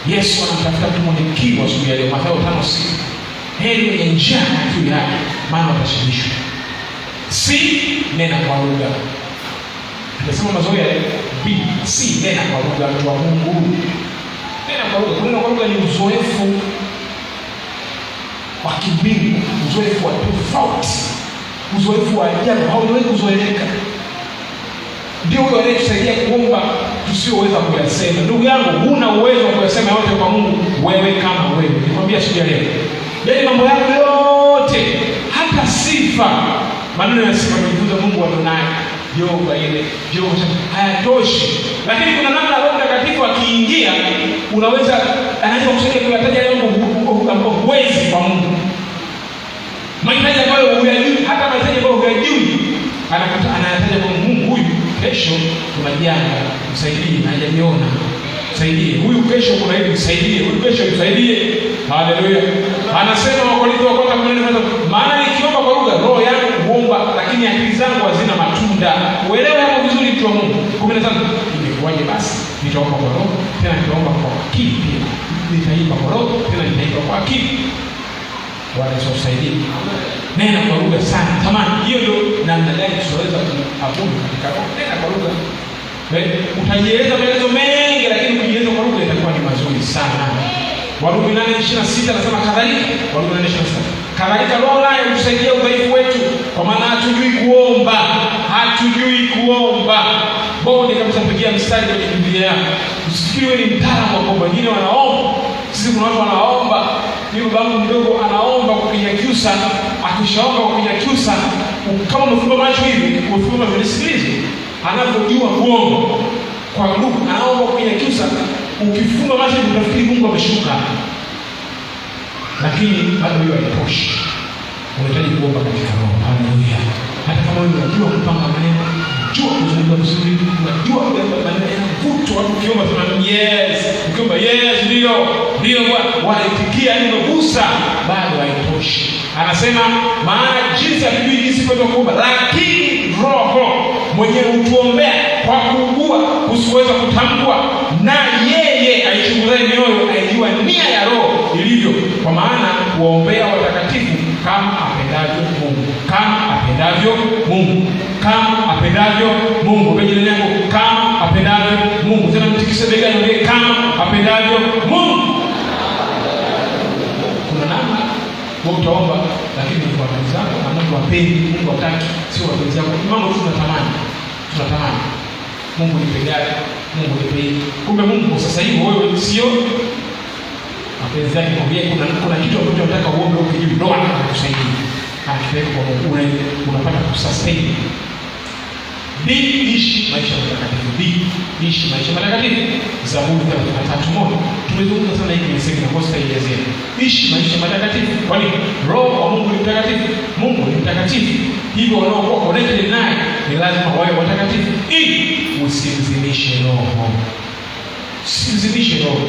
Yesu anamtafuta mtu mwenye kiu asubuhi ya leo. Mathayo 5:6, heri wenye njaa na kiu ya haki, maana watashibishwa. Si nena kwa lugha. Tunasema mazoea si nena kwa lugha mtu wa Mungu. Nena kwa lugha. Kunena kwa lugha ni uzoefu wa kimbingu, uzoefu wa tofauti, uzoefu wa ajabu, haujawahi kuzoeleka. Ndio huyo anayetusaidia kuomba tusioweza kuyasema. Ndugu yangu, huna uwezo wa kuyasema yote kwa Mungu wewe kama wewe. Nikwambia siku ya leo, yaani mambo yako yote, hata sifa, maneno ya sifa tunajifunza Mungu Adonai, Jehova ile, Jehova hayatoshi. Lakini kuna namna Roho Mtakatifu akiingia, unaweza anaweza kusaidia kuyataja mambo huwezi kwa Mungu. Mahitaji ambayo huyajui, hata mahitaji ambayo huyajui, anayataja kwa Mungu. Huyu kesho kuna janga, msaidie, hajaniona, msaidie. Huyu kesho kuna hili, msaidie. Huyu kesho msaidie. Haleluya. Anasema Wakorintho wa kwanza 14, maana nikiomba kwa lugha roho yangu huomba, lakini akili zangu hazina matunda. Uelewe hapo vizuri, mtu wa Mungu. 15, imekuwaje basi? Nitaomba kwa roho, tena nitaomba kwa akili pia. Nitaimba kwa roho, tena nitaimba kwa akili. Bwana Yesu asaidie. Nena kwa lugha sana. Tamani hiyo ndio namna gani tunaweza kuabudu katika roho. Nena kwa lugha. Utajieleza maelezo mengi, lakini kujieleza kwa lugha itakuwa ni mazuri sana. Warumi 8:26 anasema kadhalika, Warumi 8:26, kadhalika roho naye hutusaidia udhaifu wetu, kwa maana hatujui kuomba. Hatujui kuomba. Bonde kabisa, pigia mstari kwenye Biblia yako. Usifikiri ni mtaalamu wa kuomba. Wengine wanaomba. Sisi kuna watu wanaomba. Mimi babangu mdogo anaomba kwa Kinyakyusa, akishaomba kwa Kinyakyusa, kama umefumba macho hivi, umefumba mnisikilize, anapojua kuomba kwa lugha, anaomba kwa Kinyakyusa, ukifunga macho unafikiri Mungu ameshuka. Lakini bado hiyo haitoshi. Unahitaji kuomba katika roho. Haleluya. Hata kama wewe unajua kupanga maneno, unajua kuzungumza vizuri, unajua maneno yanavutwa, ukiomba tuna yes, ukiomba yes ndio wanaitikia, nimegusa, bado haitoshi. Anasema maana jinsi hatujui jinsi kwetu kuomba, lakini Roho mwenyewe hutuombea kwa kuugua usiweza kutambua, na yeye aichunguzaye mioyo aijua nia ya Roho ilivyo, kwa maana kuombea watakatifu kama apendavyo Mungu. Kama apendavyo Mungu. Kama apendavyo Mungu. Bejele yangu, kama apendavyo Mungu. Tena mtikise bega yule, kama apendavyo Mungu. Kuna namna wewe utaomba, lakini kwa kazi zako na Mungu apendi, Mungu hataki, sio wapenzi wako. Mambo tunatamani. Mungu nipe gari, Mungu nipe hii. Kumbe Mungu sasa hivi wewe sio mapenzi yake. Kuna kitu ambacho unataka uombe ukijui, ndio anakusaidia. Anakipeleka kwa Mungu, unapata kusustain. Ishi maisha matakatifu. Ishi maisha matakatifu. Zaburi 33:1. Tumezungumza sana hiki kwenye semina, kwa sababu ielezea. Ishi maisha matakatifu. Kwa nini? Roho wa Mungu ni mtakatifu. Mungu ni mtakatifu. Hivyo wanaokuwa connected naye ni lazima wawe watakatifu ili usimzimishe roho. Usimzimishe roho.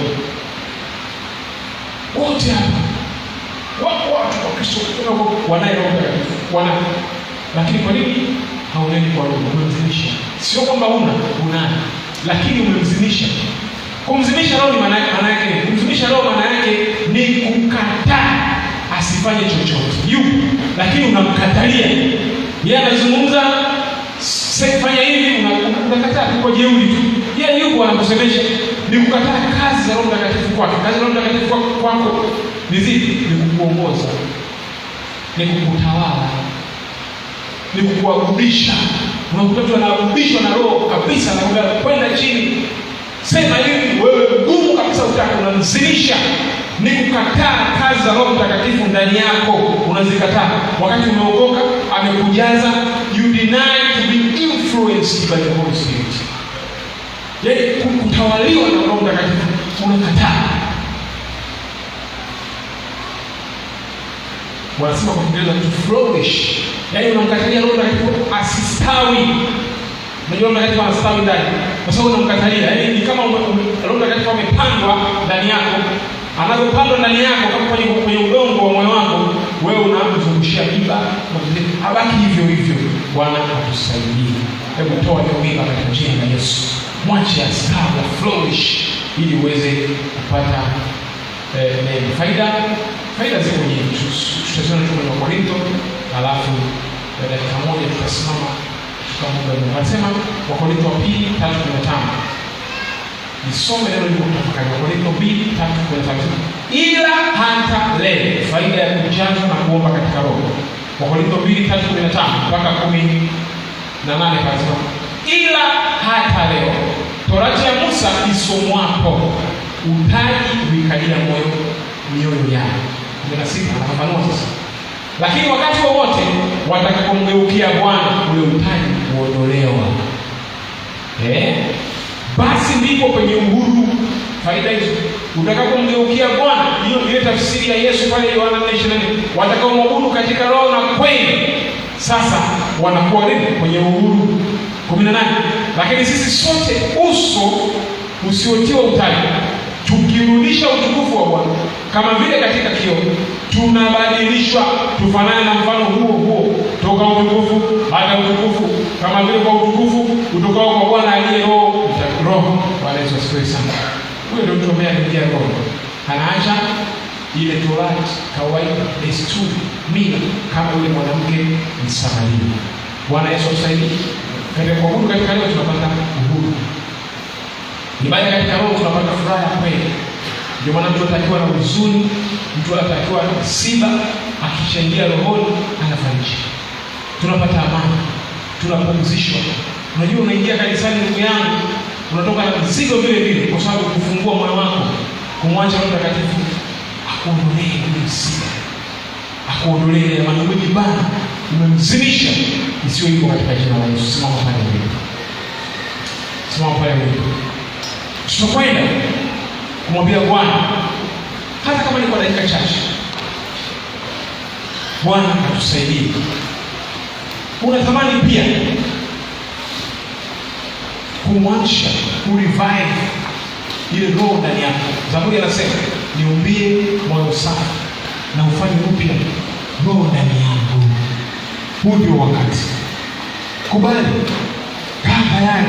Wote hapa watu wa Kristo wanaye roho mtakatifu. Lakini kwa nini hauneni kwa roho? Umemzimisha. Sio kwamba unaye, lakini umemzimisha. Kumzimisha roho ni maana yake. Kumzimisha roho maana yake ni kukataa asifanye chochote. Lakini unamkatalia. Yeye anazungumza, fanya hivi, unakataa kwa jeuri tu. Yeye yuko anakusemesha. Ni kukataa kazi za Roho Mtakatifu kwako. Kazi za Roho Mtakatifu kwako ni zipi? Ni kukuongoza, ni kukutawala, ni kukuabulisha. Unakuta mtu anaabudishwa na Roho kabisa, anakwenda kwenda chini, sema hivi, wewe ngumu kabisa, utaka unamzimisha. Ni kukataa kazi za Roho Mtakatifu ndani yako, unazikataa. Wakati umeokoka, amekujaza, you deny to be influenced by the Holy Spirit. Yaani kutawaliwa na Roho Mtakatifu unakataa. Wanasema kwa Kiingereza to flourish. Yaani unamkatalia Roho Mtakatifu asistawi. Unajua Roho Mtakatifu anastawi ndani, kwa sababu unamkatalia. Yaani ni kama Roho Mtakatifu amepandwa ndani yako. Anapopandwa ndani yako kama kwenye udongo wa moyo wako, wewe unamzungushia miba, habaki hivyo hivyo. Bwana atusaidie. Hebu toa hiyo miba katika jina la Yesu. Mwache astawi, flourish, ili uweze kupata faida ziko nyingi. Tutasoma kwenye Wakorintho, alafu dakika moja tutasimama tukaomba. Anasema Wakorintho 2:3-5. Nisome neno hilo kutoka Wakorintho 2:3-5. Ila hata leo faida ya kujazwa na kuomba katika roho. Wakorintho 2:3-5 mpaka 18 anasema ila hata leo Torati ya Musa isomwapo, utaji uikalia mioyo yao. 16 anafafanua sasa. Lakini wakati wowote watakapomgeukia Bwana, ule utaji huondolewa. Basi ndipo penye uhuru. Faida hizo, utakapomgeukia Bwana, hiyo ile tafsiri ya Yesu pale Yohana 4:24, watakaomwabudu katika roho na kweli, sasa wanakuwa kwenye uhuru. 18, lakini sisi sote uso usiotiwa utaji, tukirudisha utukufu wa Bwana kama vile katika kioo, tunabadilishwa tufanane na mfano huo huo toka utukufu hata utukufu, kama vile kwa utukufu utokao kwa Bwana aliye roho. Bwana Yesu asifiwe sana. Huyo ndio mtu ambaye anaingia roho, anaacha ile Torati kawaida, desturi, mila, kama yule mwanamke Msamaria. Bwana Yesu asaidie. Katika kuabudu katika leo tunapata uhuru. Ibada katika roho tunapata furaha ya kweli. Ndio maana mtu atakiwa na huzuni, mtu atakiwa na msiba, akichangia rohoni anafariji. Tunapata amani, tunapumzishwa. Unajua unaingia kanisani ndugu yangu, unatoka na mzigo vile vile, kwa sababu kufungua moyo wako, kumwacha Roho Mtakatifu akuondolee ile mzigo, akuondolee ile maneno bana umemzimisha, isiyo hivyo katika jina la Yesu. Simama pale wewe. Simama pale wewe. Tunakwenda kumwambia Bwana, hata kama ni kwa dakika chache, Bwana atusaidie. Unatamani pia kumwacha, kurevive ile roho ndani yako. Zaburi anasema, niumbie moyo safi na ufanye upya roho ndani yangu. Huu ndio wakati. Kubali. Kaa tayari.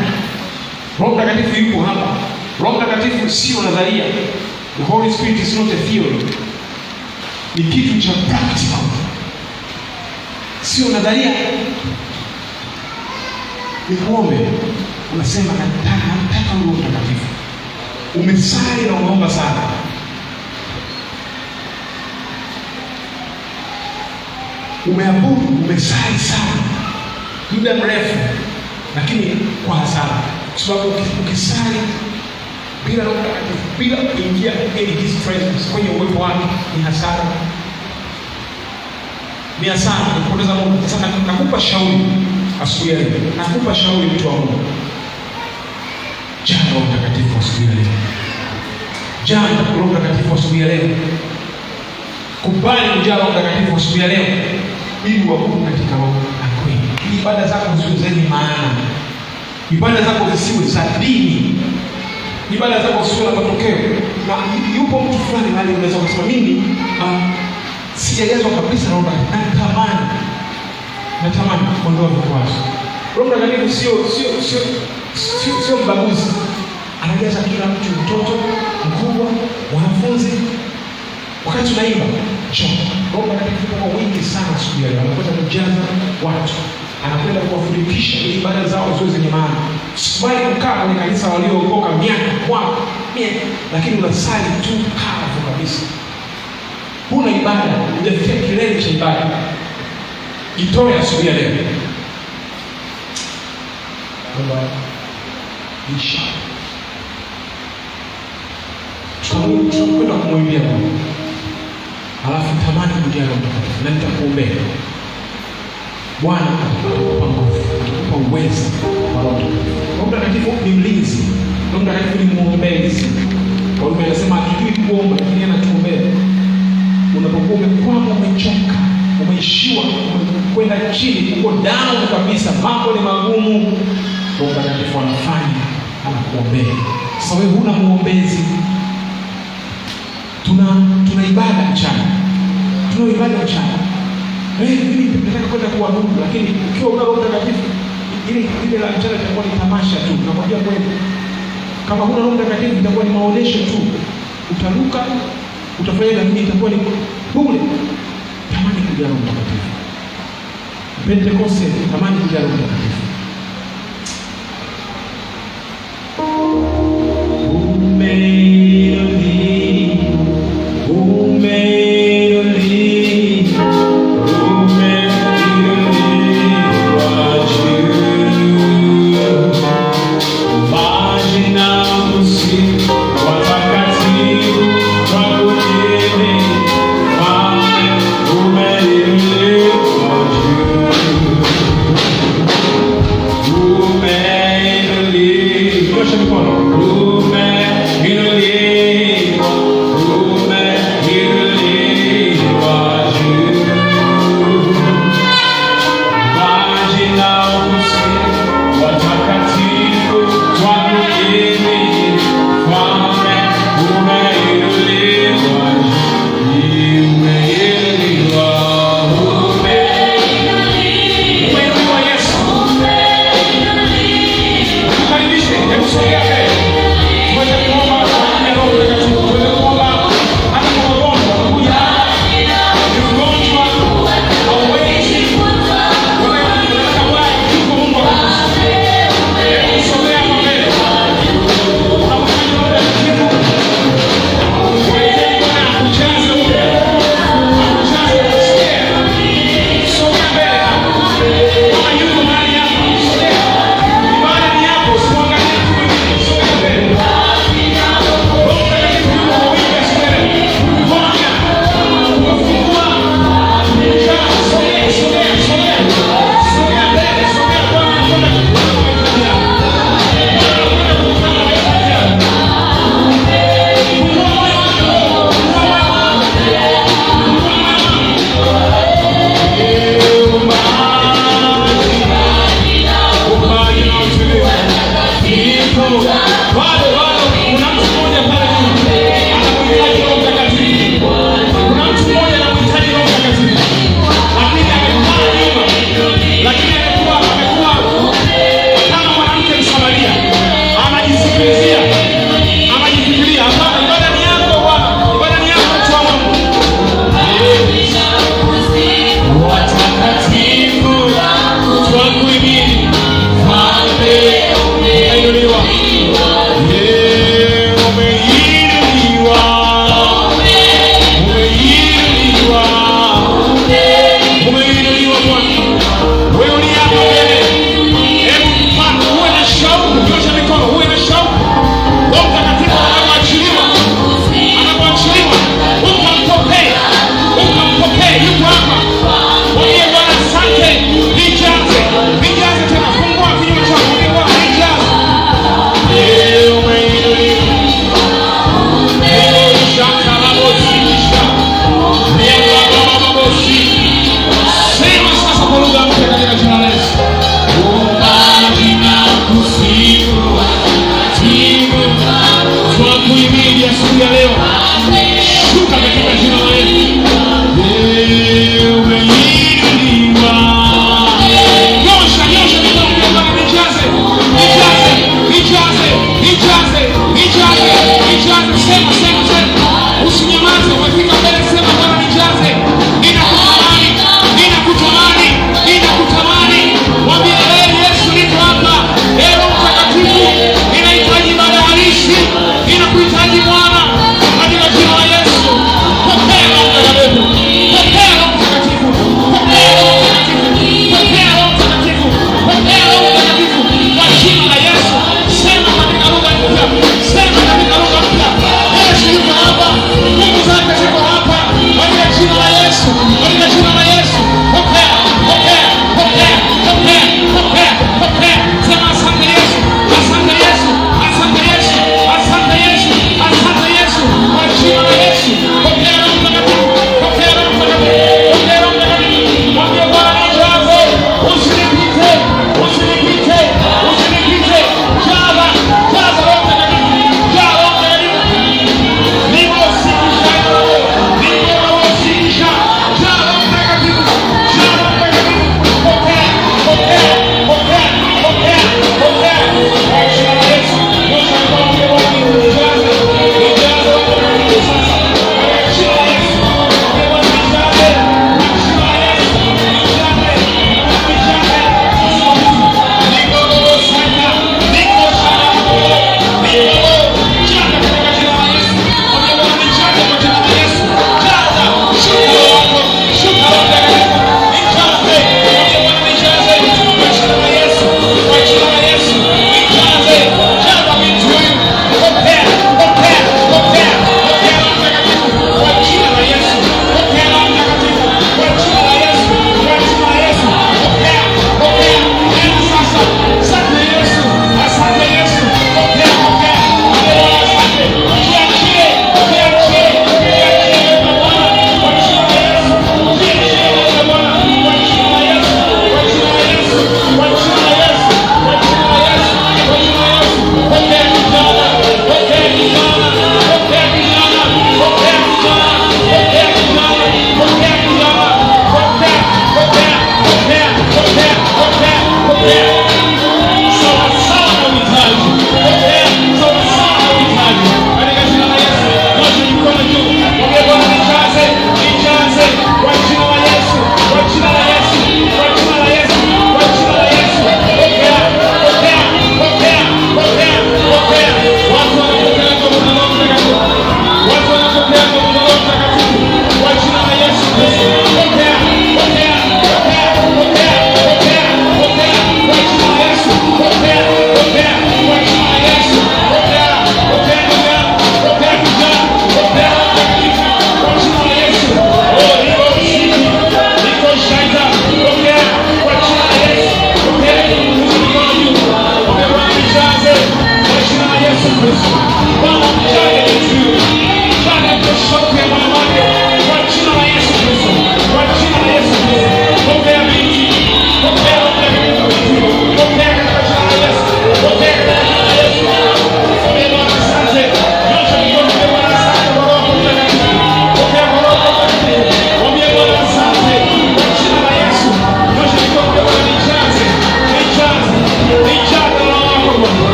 Roho Mtakatifu yuko hapa. Roho Mtakatifu sio nadharia. The Holy Spirit is not a theory. Ni kitu cha practical. Sio nadharia. Nikuombe, unasema nataka Roho Mtakatifu. Umesali na umeomba sana. Umeabudu, umesali sana muda mrefu, lakini kwa hasara. Kwa sababu ukisali bila Roho Mtakatifu, bila kuingia in His presence, kwenye uwepo wake, ni hasara. Ni hasara, kupoteza muda. Sasa nakupa shauri asubuhi ya leo. Nakupa shauri mtu wa Mungu. Jana Roho Mtakatifu asubuhi ya leo. Jana Roho Mtakatifu asubuhi ya leo. Kubali kujaa Roho Mtakatifu asubuhi ya leo, ili uabudu katika roho na kweli. Ili ibada zako ziwe zenye maana. Ibada zako zisiwe za dini. Ibada zako zisiwe na matokeo. Na yupo mtu fulani mahali unaweza kusema mimi sijajazwa kabisa Roho Mtakatifu. Natamani kuondoa vikwazo. Roho Mtakatifu sio mbaguzi. Anajaza kila mtu, mtoto, mkubwa, wanafunzi. Wakati tunaimba, Roho Mtakatifu kwa wingi sana siku ya leo. Anakwenda kujaza watu. Anakwenda kuwafundisha ili ibada zao ziwe zenye maana. Usikubali kukaa kwenye kanisa waliookoka miaka, lakini unasali tu kavu kabisa. Huna ibada, hujafikia kilele cha ibada. Jitoe asubuhi ya leo. Insha. Tunakwenda kumwimbia Mungu. Alafu tamani kujia Roho Mtakatifu. Na nitakuombea. Bwana atakupa nguvu, atakupa uwezo wa Roho Mtakatifu. Roho Mtakatifu ni mlinzi. Roho Mtakatifu ni muombezi. Kwa hiyo anasema hatujui kuomba, lakini anatuombea. Unapokuwa umekwama, umechoka, umeishiwa, umekwenda chini, uko down kabisa, mambo ni magumu, Roho Mtakatifu anafanya, anakuombea. Sasa wewe huna muombezi. Tuna ibada mchana. Tuna ibada mchana. Mimi nataka kwenda kuabudu, lakini ukiwa una Roho Mtakatifu, ile la mchana itakuwa ni tamasha tu. Nakwambia kweli. Kama huna Roho Mtakatifu itakuwa ni maonesho tu. Utaruka, utafanya lakini itakuwa ni bure. Tamani kujaa Roho Mtakatifu. Pentekoste, tamani kujaa Roho Mtakatifu. Yeah.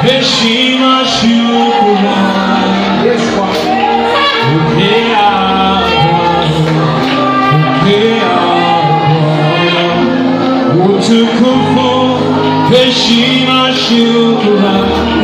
heshima, shukrani. Yes, Bwana. Pokea utukufu, heshima, shukrani.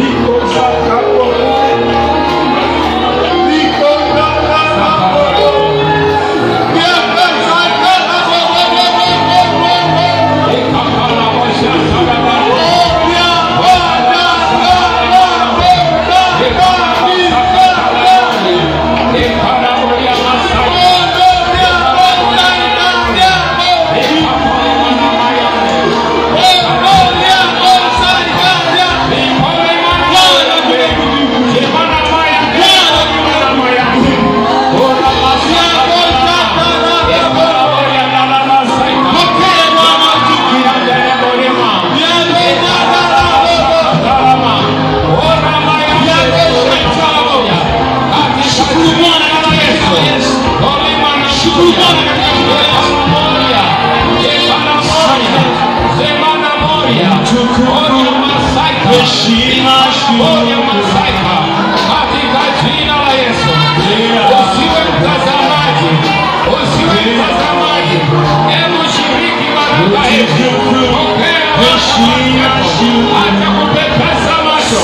Katika jina la Yesu, usiwe mtazamaji, hebu shiriki baraka hizi. Acha kupepesa macho,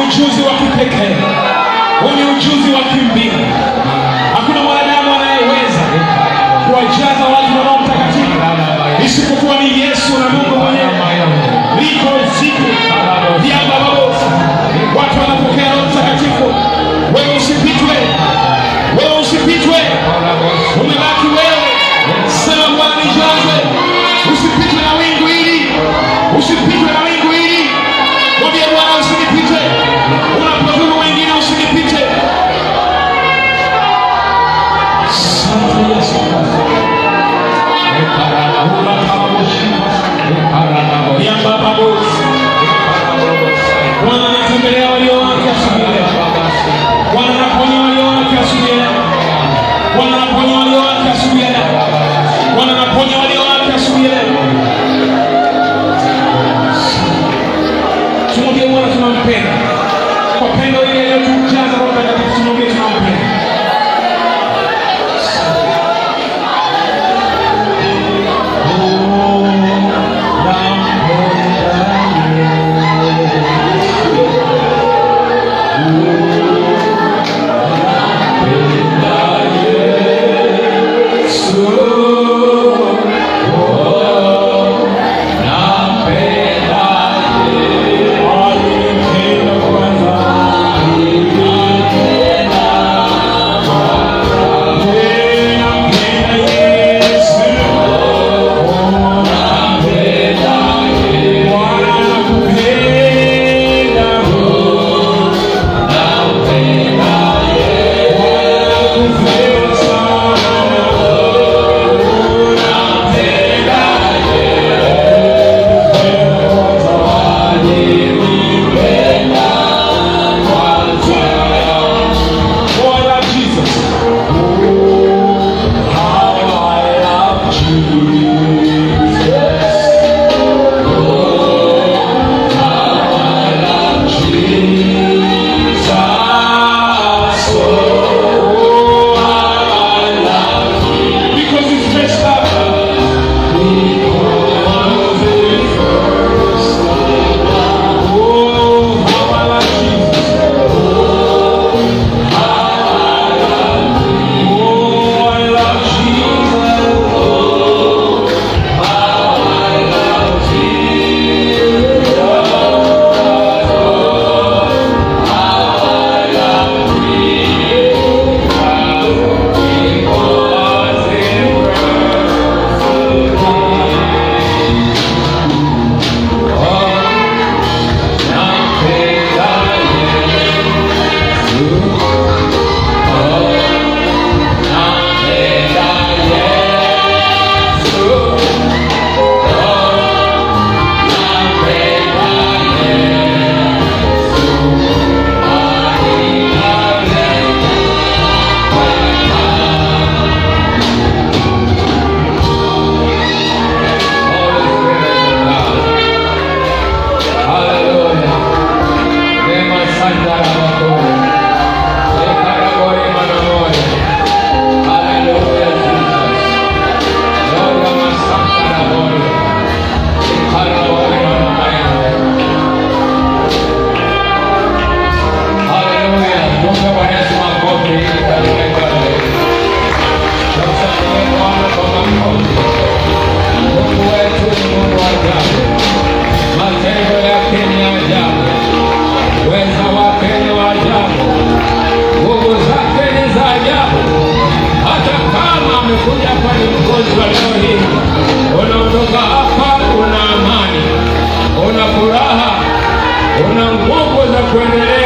ujuzi wa kipekee, huu ni ujuzi wa kimbingu. Hakuna mwanadamu anayeweza kuwajaza watu na Roho Mtakatifu isipokuwa ni Yesu na Mungu mwenyewe. Liko siku ya bababosa, watu wanapokea Roho Mtakatifu. Wewe usipitwe, wewe usipitwe, umebaki wewe. Sema Bwana nijaze, usipitwe na wingu hili, usipitwe na wingu hili. Mwambie Bwana usinipite, unapozuru wengine usinipite. Asante Yesu. Bwana anatembelea walio wake asubuhi leo. Bwana anaponya walio wake asubuhi leo. Bwana anaponya walio wake asubuhi leo. Bwana anaponya walio wake asubuhi leo. kuendelea